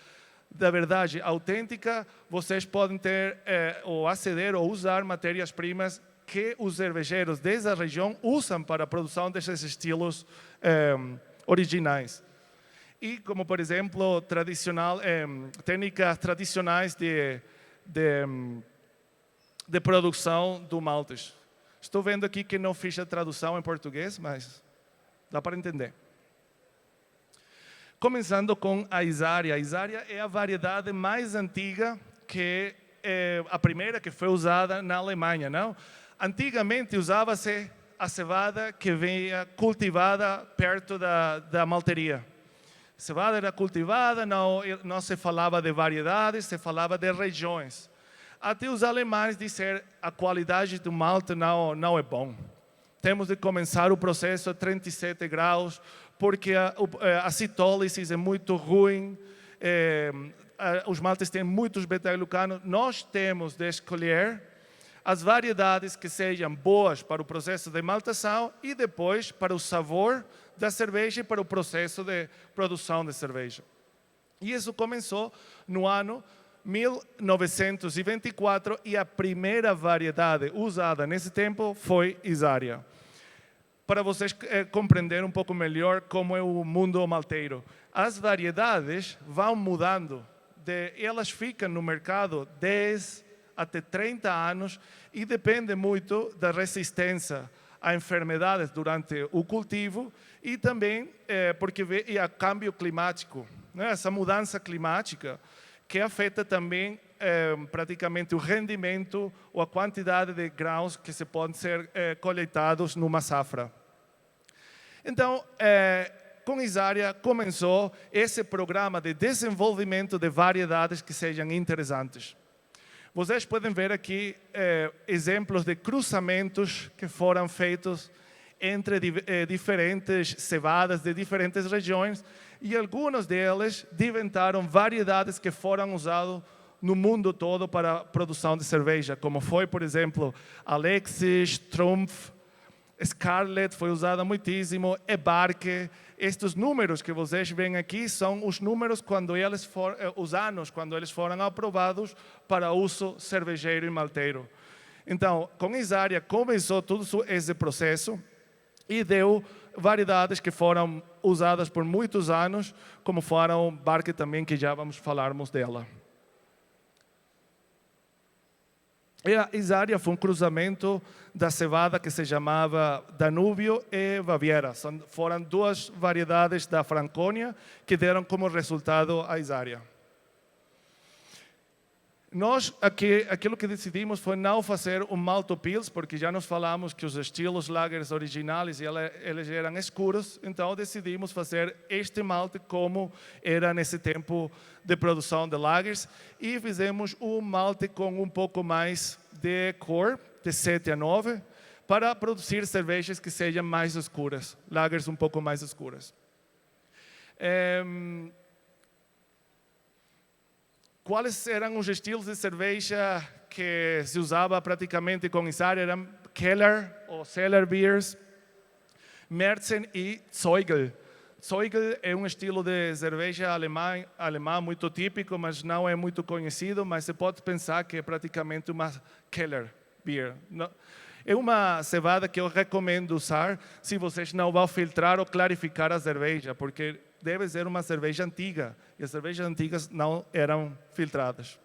da verdade autêntica, vocês podem ter ou aceder ou usar matérias-primas que os cervejeiros dessa região usam para a produção desses estilos originais. E como, por exemplo, técnicas tradicionais de produção do maltes. Estou vendo aqui que não fiz a tradução em português, mas dá para entender. Começando com a Isaria. A Isaria é a variedade mais antiga, que é a primeira que foi usada na Alemanha, não? Antigamente usava-se a cevada que vinha cultivada perto da malteria. A cevada era cultivada, não se falava de variedades, se falava de regiões. Até os alemães disseram a qualidade do malte não é bom. Temos de começar o processo a 37 graus, porque a citólise é muito ruim, os maltes têm muitos beta-glucanos. Nós temos de escolher as variedades que sejam boas para o processo de maltação e depois para o sabor da cerveja e para o processo de produção de cerveja. E isso começou no ano 1924 e a primeira variedade usada nesse tempo foi Isaria. Para vocês compreenderem um pouco melhor como é o mundo malteiro, as variedades vão mudando, elas ficam no mercado 10 até 30 anos e depende muito da resistência a enfermidades durante o cultivo e também porque há câmbio climático, né? Essa mudança climática que afeta também praticamente o rendimento ou a quantidade de grãos que se podem ser colheitados numa safra. Então, com Isaria começou esse programa de desenvolvimento de variedades que sejam interessantes. Vocês podem ver aqui exemplos de cruzamentos que foram feitos entre diferentes cevadas de diferentes regiões e algumas delas inventaram variedades que foram usadas no mundo todo para a produção de cerveja, como foi, por exemplo, Alexis, Trumpf, Scarlett foi usada muitíssimo, e Barque. Estes números que vocês veem aqui são os números os anos quando eles foram aprovados para uso cervejeiro e malteiro. Então, com Isaria começou todo esse processo e deu variedades que foram usadas por muitos anos, como foram Barque também, que já vamos falarmos dela. E a Isaria foi um cruzamento da cevada que se chamava Danúbio e Baviera. Foram duas variedades da Franconia que deram como resultado a Isaria. Nós, aquilo que decidimos foi não fazer um Malto Pils, porque já nos falamos que os estilos lagers originais eles eram escuros, então decidimos fazer este malte como era nesse tempo de produção de lagers e fizemos um malte com um pouco mais de cor, de 7 a 9, para produzir cervejas que sejam mais escuras, lagers um pouco mais escuras. Quais eram os estilos de cerveja que se usava praticamente com Isaria? Eram Keller ou Cellar Beers. Märzen e Zeugel. Zeugel é um estilo de cerveja alemã muito típico, mas não é muito conhecido, mas você pode pensar que é praticamente uma Keller Beer. É uma cevada que eu recomendo usar se vocês não vão filtrar ou clarificar a cerveja, porque deve ser uma cerveja antiga, e as cervejas antigas não eram filtradas.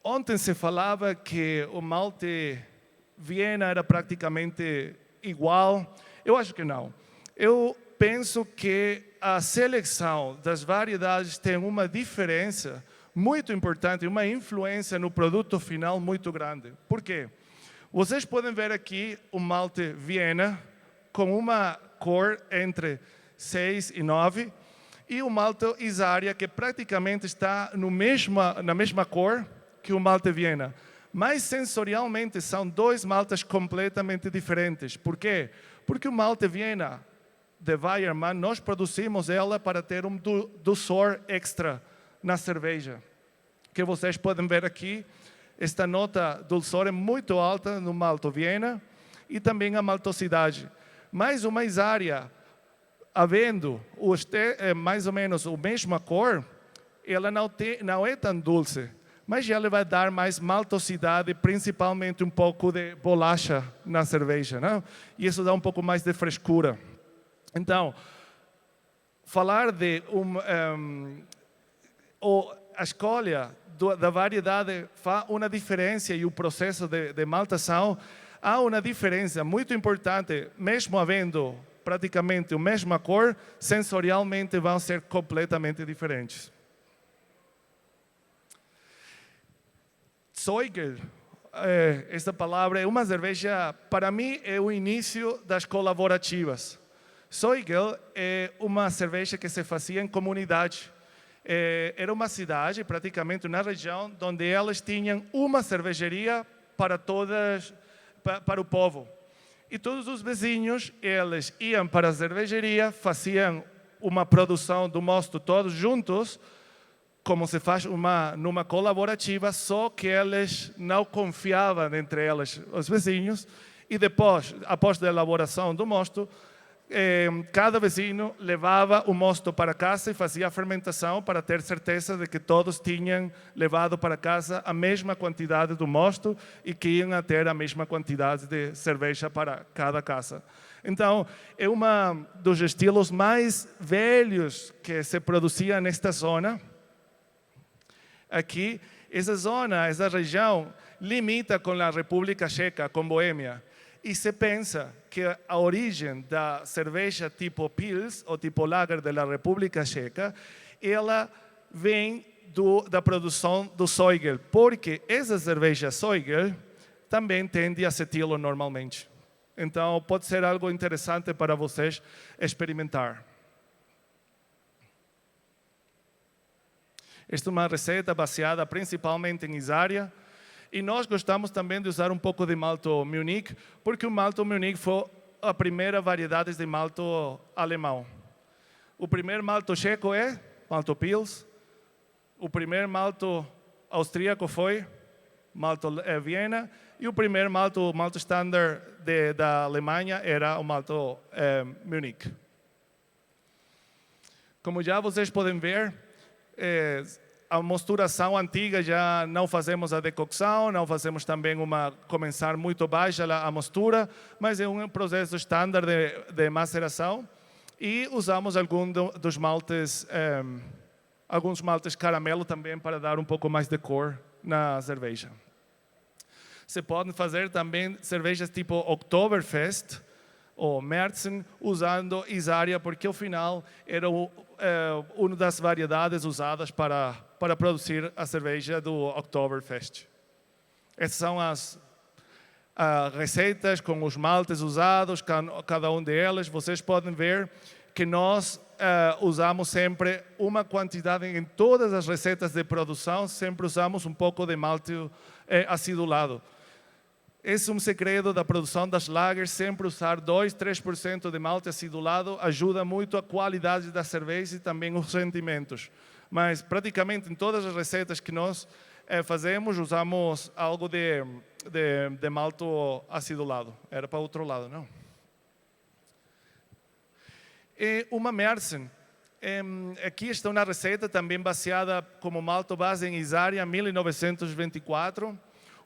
Ontem se falava que o malte Viena era praticamente igual. Eu acho que não. Eu penso que a seleção das variedades tem uma diferença muito importante, uma influência no produto final muito grande. Por quê? Vocês podem ver aqui o malte Viena com uma cor entre 6 e 9 e o malte Isária que praticamente está na mesma cor que o malte Viena. Mas sensorialmente são dois maltes completamente diferentes. Por quê? Porque o malte Viena de Weyermann, nós produzimos ela para ter um dulçor extra na cerveja. Que vocês podem ver aqui, esta nota dulçor é muito alta no malte Viena e também a maltosidade. Mas uma Isária, havendo mais ou menos a mesma cor, ela não é tão dulce, mas ela vai dar mais maltosidade, principalmente um pouco de bolacha na cerveja, não? E isso dá um pouco mais de frescura. Então, falar de a escolha da variedade faz uma diferença e o processo de maltação há uma diferença muito importante, mesmo havendo praticamente a mesma cor, sensorialmente vão ser completamente diferentes. Zeugel, esta palavra é uma cerveja, para mim, é o início das colaborativas. Zeugel é uma cerveja que se fazia em comunidade. Era uma cidade, praticamente na região, onde elas tinham uma cervejaria para o povo. E todos os vizinhos, eles iam para a cervejaria, faziam uma produção do mosto todos juntos, como se faz numa colaborativa, só que eles não confiavam entre eles, os vizinhos, e depois, após a elaboração do mosto, cada vizinho levava o mosto para casa e fazia a fermentação para ter certeza de que todos tinham levado para casa a mesma quantidade do mosto e que iam ter a mesma quantidade de cerveja para cada casa. Então, é um dos estilos mais velhos que se produzia nesta zona. Aqui, essa região limita com a República Checa, com Boêmia. E se pensa que a origem da cerveja tipo Pils ou tipo Lager da República Checa, ela vem da produção do Zeugel, porque essa cerveja Zeugel também tem diacetilo normalmente. Então pode ser algo interessante para vocês experimentar. Esta é uma receita baseada principalmente em Isária. E nós gostamos também de usar um pouco de malto Munich, porque o malto Munich foi a primeira variedade de malto alemão. O primeiro malto checo é malto Pils. O primeiro malto austríaco foi malto Viena. E o primeiro malto standard da Alemanha era o malto Munich. Como já vocês podem ver, a mosturação antiga já não fazemos a decocção, não fazemos também começar muito baixa a mostura, mas é um processo estándar de maceração e usamos alguns maltes caramelo também para dar um pouco mais de cor na cerveja. Se podem fazer também cervejas tipo Oktoberfest ou Märzen usando Isária, porque ao final era uma das variedades usadas para produzir a cerveja do Oktoberfest. Essas são as receitas com os maltes usados, cada um deles. Vocês podem ver que nós usamos sempre uma quantidade, em todas as receitas de produção, sempre usamos um pouco de malte acidulado. Esse é um segredo da produção das lagers, sempre usar 2-3% de malte acidulado ajuda muito a qualidade da cerveja e também os rendimentos. Mas praticamente em todas as receitas que nós fazemos, usamos algo de malte acidulado. Era para o outro lado, não? e uma Märzen. Aqui está uma receita também baseada como malto base em Isaria 1924,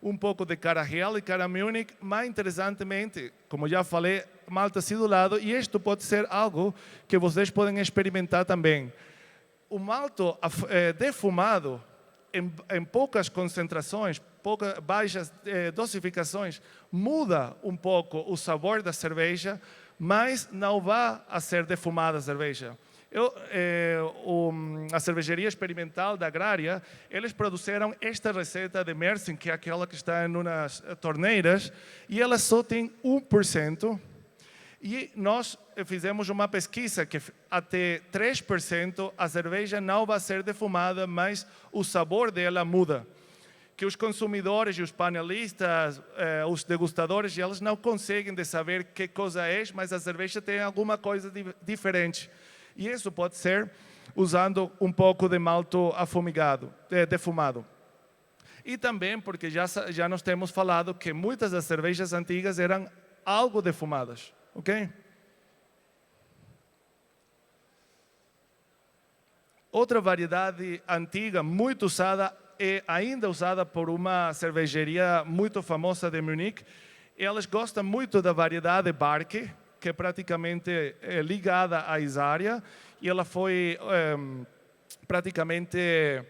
um pouco de cara real e cara Munich, mas interessantemente, como já falei, malto acidulado, e isto pode ser algo que vocês podem experimentar também. O malto defumado, em poucas concentrações, baixas dosificações, muda um pouco o sabor da cerveja, mas não vai a ser defumada a cerveja. A cervejaria experimental da Agrária, eles produziram esta receita de Märzen, que é aquela que está em umas torneiras, e ela só tem 1%. E nós fizemos uma pesquisa que até 3% a cerveja não vai ser defumada, mas o sabor dela muda. Que os consumidores e os panelistas, os degustadores, eles não conseguem saber que coisa é, mas a cerveja tem alguma coisa diferente. E isso pode ser usando um pouco de malto defumado. E também porque já nós temos falado que muitas das cervejas antigas eram algo defumadas. Ok? Outra variedade antiga, muito usada, e ainda usada por uma cervejaria muito famosa de Munique. Elas gostam muito da variedade Barke, que é praticamente ligada à Isaria, e ela foi praticamente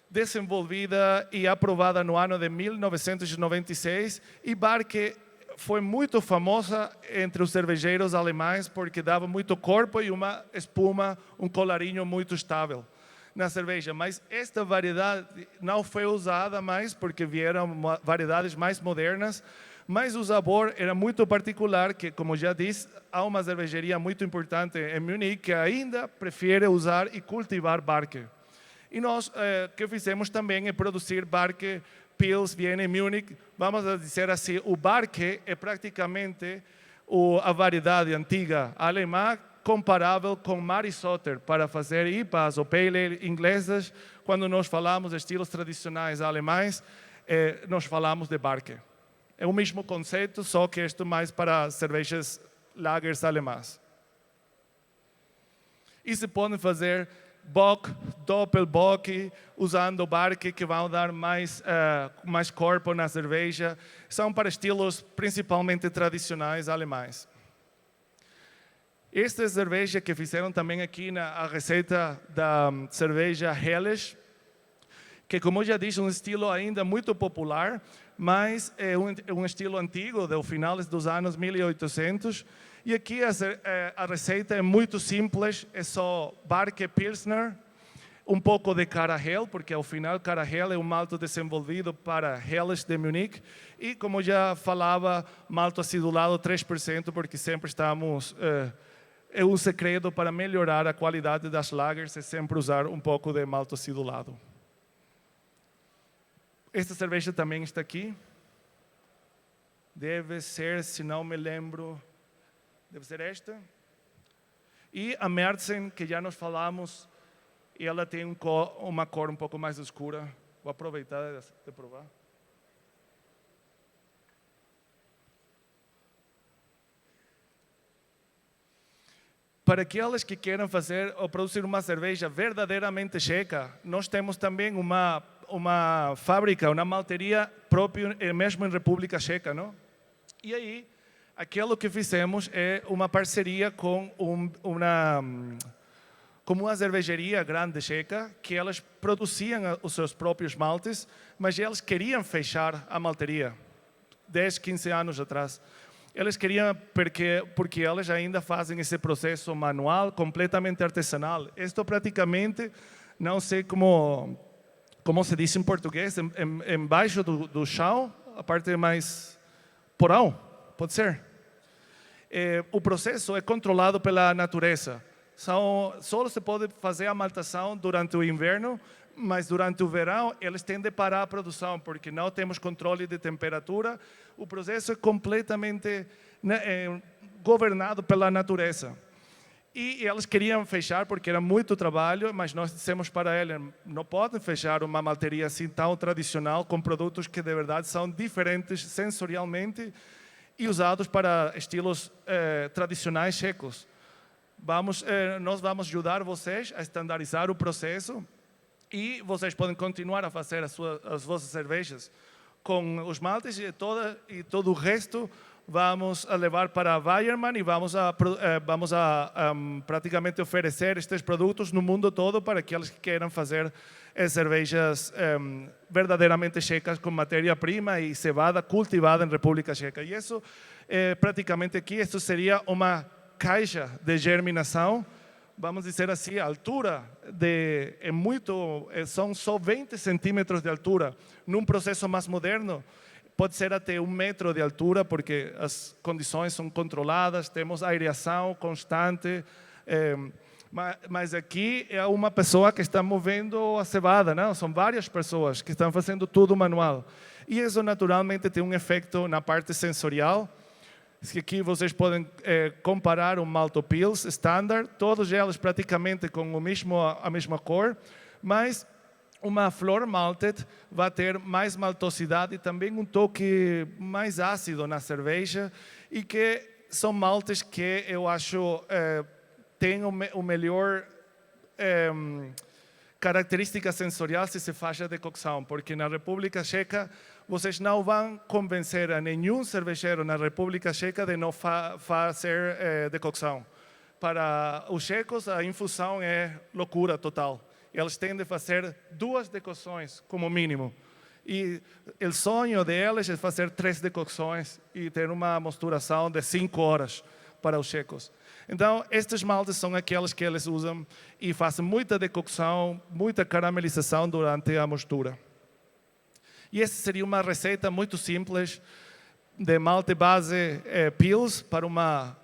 desenvolvida e aprovada no ano de 1996, e Barke foi muito famosa entre os cervejeiros alemães porque dava muito corpo e uma espuma, um colarinho muito estável na cerveja. Mas esta variedade não foi usada mais porque vieram variedades mais modernas, mas o sabor era muito particular, que, como já disse, há uma cervejaria muito importante em Munique que ainda prefere usar e cultivar Barke. E nós, que fizemos também é produzir Barke Pils, Viena e Munich. Vamos dizer assim, o Barke é praticamente a variedade antiga alemã comparável com Marisotter para fazer IPAs ou Pale Ale inglesas. Quando nós falamos de estilos tradicionais alemães, nós falamos de Barke. É o mesmo conceito, só que isto mais para cervejas lagers alemãs. E se podem fazer Bock, Doppelbock, usando Barke, que vão dar mais corpo na cerveja. São para estilos principalmente tradicionais alemães. Esta cerveja que fizeram também aqui na receita da cerveja Helles, que, como já disse, é um estilo ainda muito popular, mas é um estilo antigo, do final dos anos 1800. E aqui a receita é muito simples, é só Barke Pilsner, um pouco de cara Hell, porque ao final cara Hell é um malto desenvolvido para Helles de Munique, e como já falava, malto acidulado 3%, porque sempre estamos... é um segredo para melhorar a qualidade das lagers, é sempre usar um pouco de malto acidulado. Esta cerveja também está aqui. Deve ser, se não me lembro... Deve ser esta. E a Märzen, que já nós falamos, ela tem uma cor um pouco mais escura. Vou aproveitar de provar. Para aquelas que queiram fazer ou produzir uma cerveja verdadeiramente checa, nós temos também uma fábrica, uma malteria própria, mesmo em República Checa, não? E aí, aquilo que fizemos é uma parceria com uma cervejaria grande checa, que elas produziam os seus próprios maltes, mas elas queriam fechar a malteria, 10, 15 anos atrás. Eles queriam, porque elas ainda fazem esse processo manual, completamente artesanal. Isto praticamente, não sei como se diz em português, embaixo do chão, a parte mais porão, pode ser? O processo é controlado pela natureza. Só se pode fazer a maltação durante o inverno, mas durante o verão eles têm de parar a produção, porque não temos controle de temperatura. O processo é completamente governado pela natureza. E eles queriam fechar porque era muito trabalho, mas nós dissemos para eles, não podem fechar uma malteria assim tão tradicional, com produtos que de verdade são diferentes sensorialmente e usados para estilos tradicionais checos. Nós vamos ajudar vocês a estandarizar o processo e vocês podem continuar a fazer as vossas cervejas com os maltes e todo o resto vamos a levar para a Weyermann e vamos a praticamente oferecer estes produtos no mundo todo para aqueles que queiram fazer cervejas verdadeiramente checas com matéria-prima e cevada cultivada em República Checa. E isso, praticamente aqui, isso seria uma caixa de germinação, vamos dizer assim, a altura são só 20 centímetros de altura. Num processo mais moderno, pode ser até 1 metro de altura, porque as condições são controladas, temos aireação constante, mas aqui é uma pessoa que está movendo a cevada, não? São várias pessoas que estão fazendo tudo manual. E isso naturalmente tem um efeito na parte sensorial. Aqui vocês podem comparar um Malto Pils standard, todos eles praticamente com a mesma cor, mas uma flor malted vai ter mais maltosidade e também um toque mais ácido na cerveja e que são maltes que eu acho têm o melhor característica sensorial se faz a decocção, porque na República Checa vocês não vão convencer a nenhum cervejeiro na República Checa de não fazer decocção. Para os checos a infusão é loucura total. Eles têm de fazer 2 decocções como mínimo. E o sonho deles é fazer 3 decocções e ter uma mosturação de 5 horas para os checos. Então, estes maltes são aqueles que eles usam e fazem muita decocção, muita caramelização durante a mostura. E essa seria uma receita muito simples de malte base Pils para uma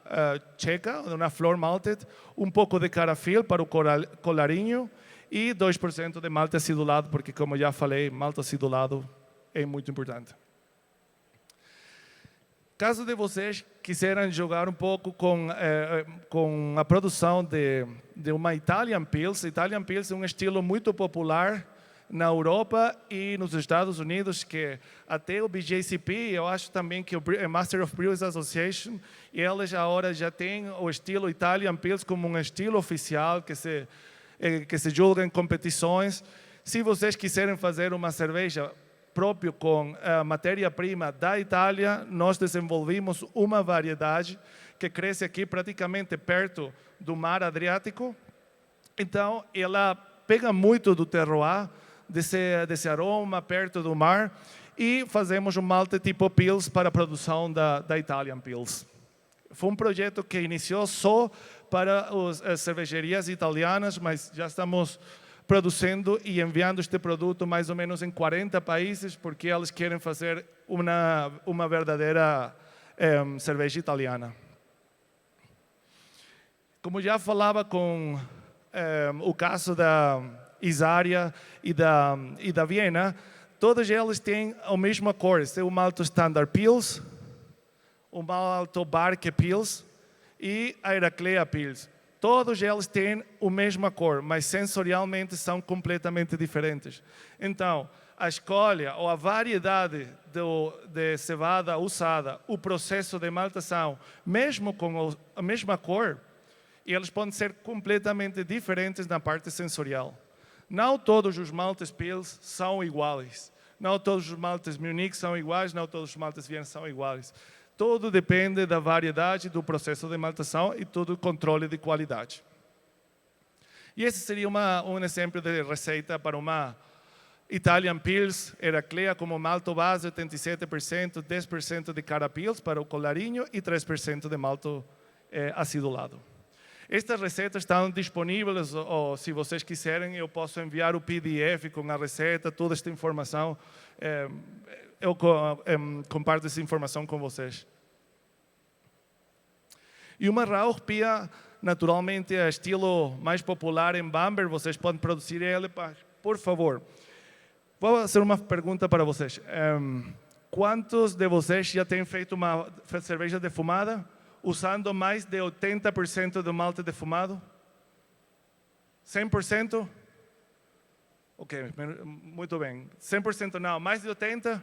checa, uma flor malted, um pouco de carafil para o colarinho e 2% de malte acidulado, porque como já falei, malte acidulado é muito importante. Caso de vocês quiserem jogar um pouco com a produção de uma Italian Pils é um estilo muito popular na Europa e nos Estados Unidos, que até o BJCP, eu acho também que o Master of Brewers Association, eles agora já têm o estilo Italian Pils como um estilo oficial que se julga em competições. Se vocês quiserem fazer uma cerveja próprio com a matéria-prima da Itália, nós desenvolvimos uma variedade que cresce aqui praticamente perto do mar Adriático. Então, ela pega muito do terroir, desse aroma perto do mar, e fazemos um malte tipo Pils para a produção da Italian Pils. Foi um projeto que iniciou só para as cervejarias italianas, mas já estamos produzindo e enviando este produto mais ou menos em 40 países, porque eles querem fazer uma verdadeira cerveja italiana. Como já falava com o caso da Isária e da Viena, todos eles têm a mesma cor. Este é o Malto Standard Pils, o Malto Barke Pils e a Heraclea Pils. Todos eles têm a mesma cor, mas sensorialmente são completamente diferentes. Então, a escolha ou a variedade de cevada usada, o processo de maltação, mesmo com a mesma cor, eles podem ser completamente diferentes na parte sensorial. Não todos os maltes Pils são iguais. Não todos os maltes Munich são iguais, não todos os maltes Viena são iguais. Tudo depende da variedade do processo de maltação e todo o controle de qualidade. E esse seria um exemplo de receita para uma Italian Pils Heraclea como malto base, 87%, 10% de cara Pils para o colarinho e 3% de malto acidulado. Estas receitas estão disponíveis, ou se vocês quiserem, eu posso enviar o PDF com a receita, toda esta informação. Eu comparto essa informação com vocês. E uma Rauchbier, naturalmente, é estilo mais popular em Bamberg. Vocês podem produzir ele, por favor. Vou fazer uma pergunta para vocês. Quantos de vocês já têm feito uma cerveja defumada usando mais de 80% do malte defumado? 100%? Ok, muito bem. 100% não, mais de 80%?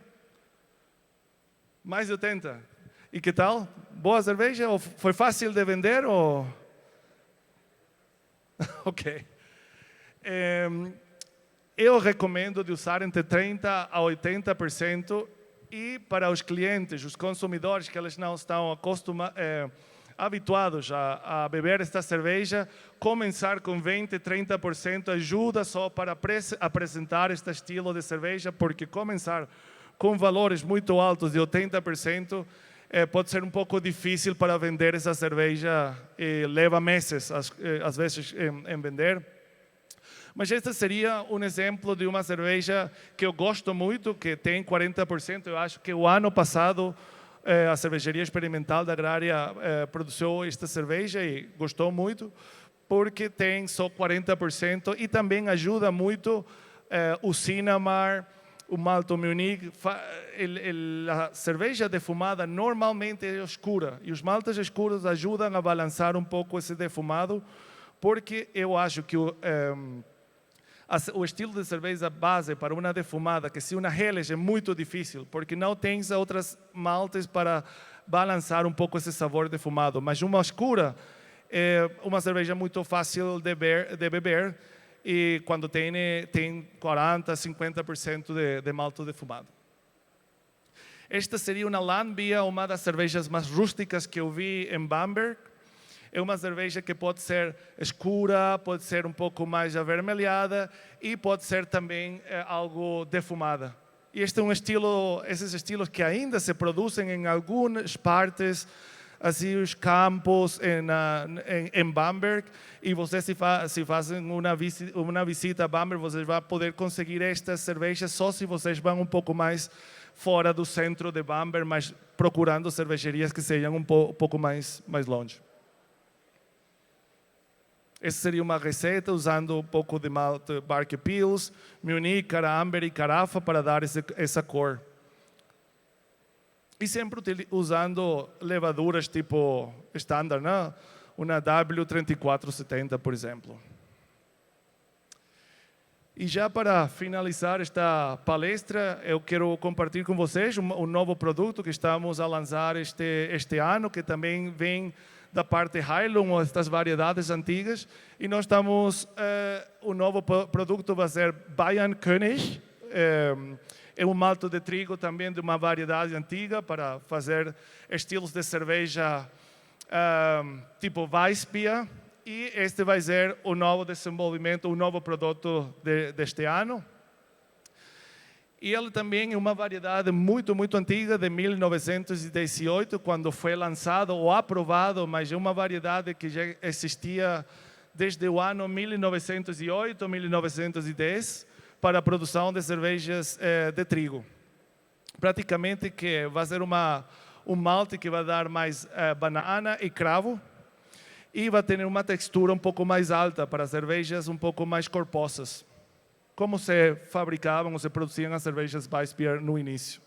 Mais de 80%. E que tal? Boa cerveja? Ou foi fácil de vender? Ou Ok. Eu recomendo de usar entre 30% a 80%, e para os clientes, os consumidores, que eles não estão habituados a beber esta cerveja, começar com 20%, 30% ajuda só para apresentar este estilo de cerveja, porque começar com valores muito altos de 80% pode ser um pouco difícil para vender essa cerveja, leva meses às vezes em vender. Mas este seria um exemplo de uma cerveja que eu gosto muito, que tem 40%. Eu acho que o ano passado a Cervejaria Experimental da Agrária produziu esta cerveja e gostou muito, porque tem só 40% e também ajuda muito o Sinamar, o Malto Munich. A cerveja defumada normalmente é escura e os maltes escuros ajudam a balançar um pouco esse defumado, porque eu acho que o estilo de cerveja base para uma defumada, que se uma Helles é muito difícil, porque não tens outras maltes para balançar um pouco esse sabor defumado. Mas uma escura é uma cerveja muito fácil de beber e quando tem 40%, 50% de malte defumado. Esta seria uma Landbier, uma das cervejas mais rústicas que eu vi em Bamberg. É uma cerveja que pode ser escura, pode ser um pouco mais avermelhada e pode ser também algo defumada. E este é um estilo, esses estilos que ainda se produzem em algumas partes, assim os campos em Bamberg. E vocês se fazem uma visita a Bamberg, vocês vão poder conseguir estas cervejas só se vocês vão um pouco mais fora do centro de Bamberg, mas procurando cervejarias que sejam um pouco mais longe. Essa seria uma receita usando um pouco de malte Barke Pils, Munich, Cara Amber e Carafa para dar essa cor. E sempre usando levaduras tipo estándar, né? Uma W3470, por exemplo. E já para finalizar esta palestra, eu quero compartilhar com vocês um novo produto que estamos a lançar este ano, que também vem da parte Heilung, estas variedades antigas, e nós estamos, o novo produto vai ser Bayern König, é um malte de trigo também de uma variedade antiga para fazer estilos de cerveja tipo Weissbier, e este vai ser o novo desenvolvimento, o novo produto deste ano. E ele também é uma variedade muito antiga, de 1918, quando foi lançado ou aprovado, mas é uma variedade que já existia desde o ano 1908, 1910, para a produção de cervejas de trigo. Praticamente que vai ser um malte que vai dar mais banana e cravo, e vai ter uma textura um pouco mais alta para cervejas um pouco mais corposas, como se fabricavam ou se produziam as cervejas Weissbier no início.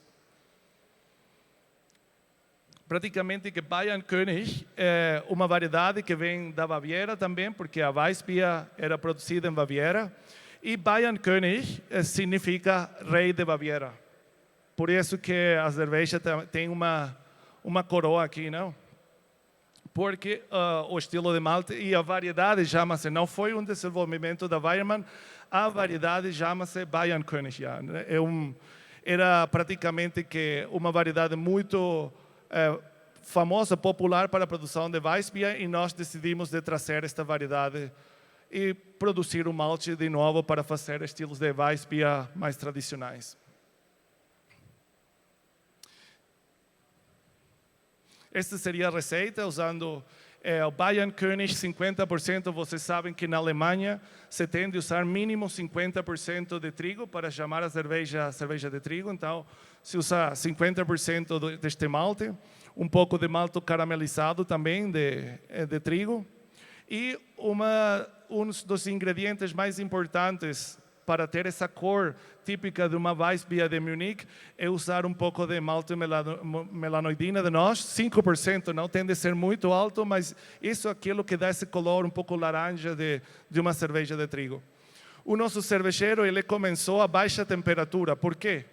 Praticamente que Bayern König é uma variedade que vem da Baviera também, porque a Weissbier era produzida em Baviera, e Bayern König significa rei de Baviera. Por isso que a cerveja tem uma coroa aqui, não? Porque o estilo de malte e a variedade chama-se, não foi um desenvolvimento da Weyermann, a variedade chama-se Bayern König. Era praticamente que uma variedade muito famosa, popular para a produção de Weissbier, e nós decidimos de trazer esta variedade e produzir um malte de novo para fazer estilos de Weissbier mais tradicionais. Esta seria a receita usando o Bayern König 50%. Vocês sabem que na Alemanha se tem de usar mínimo 50% de trigo para chamar a cerveja de trigo. Então, se usa 50% deste malte, um pouco de malte caramelizado também de trigo. E um dos ingredientes mais importantes para ter essa cor típica de uma Weissbier de Munich é usar um pouco de malte melanoidina de nós, 5%, não tem de ser muito alto, mas isso é aquilo que dá esse color um pouco laranja de uma cerveja de trigo. O nosso cervejeiro, ele começou a baixa temperatura. Por quê?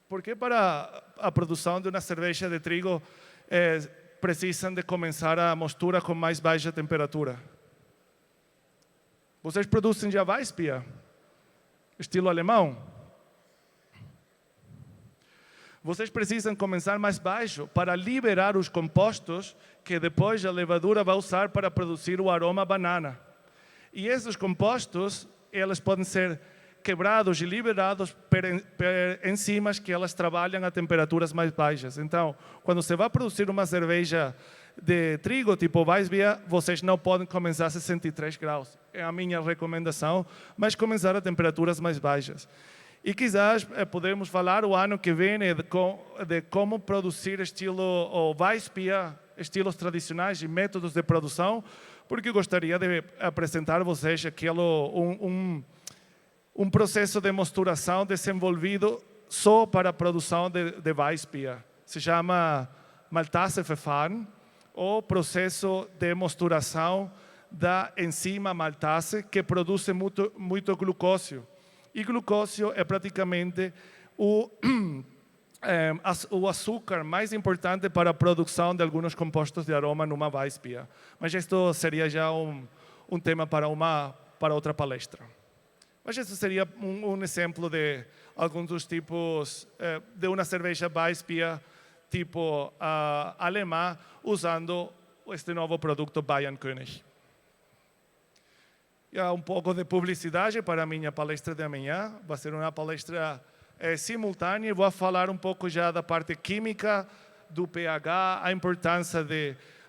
Porque para a produção de uma cerveja de trigo precisam de começar a mostura com mais baixa temperatura. Vocês produzem já Weissbier? Estilo alemão? Vocês precisam começar mais baixo para liberar os compostos que depois a levadura vai usar para produzir o aroma banana. E esses compostos, eles podem ser quebrados e liberados por enzimas que elas trabalham a temperaturas mais baixas. Então, quando você vai produzir uma cerveja de trigo, tipo Weissbier, vocês não podem começar a 63 graus. É a minha recomendação, mas começar a temperaturas mais baixas. E quizás podemos falar o ano que vem de como produzir estilo Weissbier, estilos tradicionais e métodos de produção, porque gostaria de apresentar a vocês um processo de mosturação desenvolvido só para a produção de Weissbier. Se chama Maltaseverfahren, ou processo de mosturação da enzima maltase, que produz muito glucósio. E glucósio é praticamente o açúcar mais importante para a produção de alguns compostos de aroma numa Weissbier. Mas isto seria já um tema para outra palestra. Mas esse seria um exemplo de alguns dos tipos de uma cerveja Weissbier tipo alemã, usando este novo produto Bayern König. E um pouco de publicidade para a minha palestra de amanhã. Vai ser uma palestra simultânea. Vou falar um pouco já da parte química do pH, a importância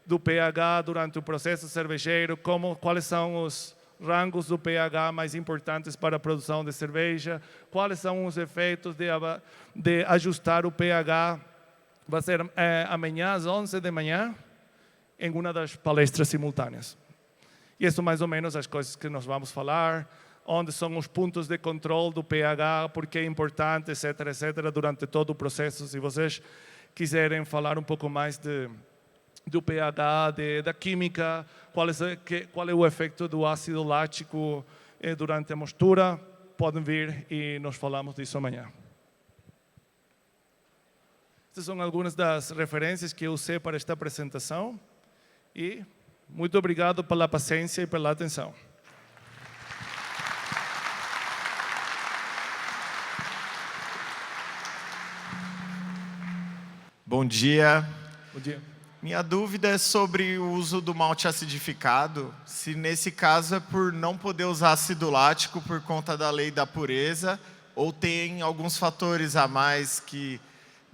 do pH durante o processo cervejeiro, quais são os rangos do pH mais importantes para a produção de cerveja, quais são os efeitos de ajustar o pH. Vai ser amanhã às 11 da manhã, em uma das palestras simultâneas. E isso mais ou menos as coisas que nós vamos falar, onde são os pontos de controle do pH, porque é importante, etc., etc., durante todo o processo. Se vocês quiserem falar um pouco mais do pH, da química, qual é o efeito do ácido lático durante a mostura, podem vir e nós falamos disso amanhã. Estas são algumas das referências que eu usei para esta apresentação e muito obrigado pela paciência e pela atenção. Bom dia. Bom dia. Minha dúvida é sobre o uso do malte acidificado, se nesse caso é por não poder usar ácido lático por conta da lei da pureza, ou tem alguns fatores a mais que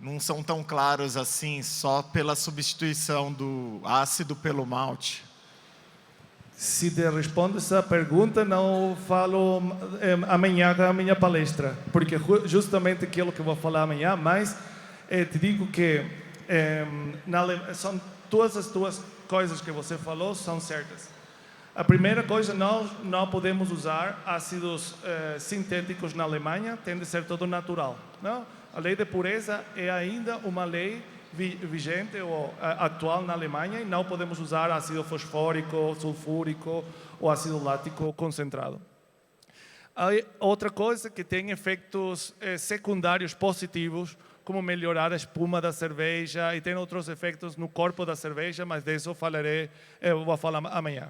não são tão claros assim, só pela substituição do ácido pelo malte. Se te respondo essa pergunta, não falo amanhã na minha palestra, porque justamente aquilo que vou falar amanhã, mas te digo que são todas as duas coisas que você falou são certas. A primeira coisa, nós não podemos usar ácidos sintéticos na Alemanha, tem de ser todo natural. Não? A lei de pureza é ainda uma lei vigente ou atual na Alemanha e não podemos usar ácido fosfórico, sulfúrico ou ácido lático concentrado. Outra coisa que tem efeitos secundários positivos, como melhorar a espuma da cerveja, e tem outros efeitos no corpo da cerveja, mas disso eu vou falar amanhã.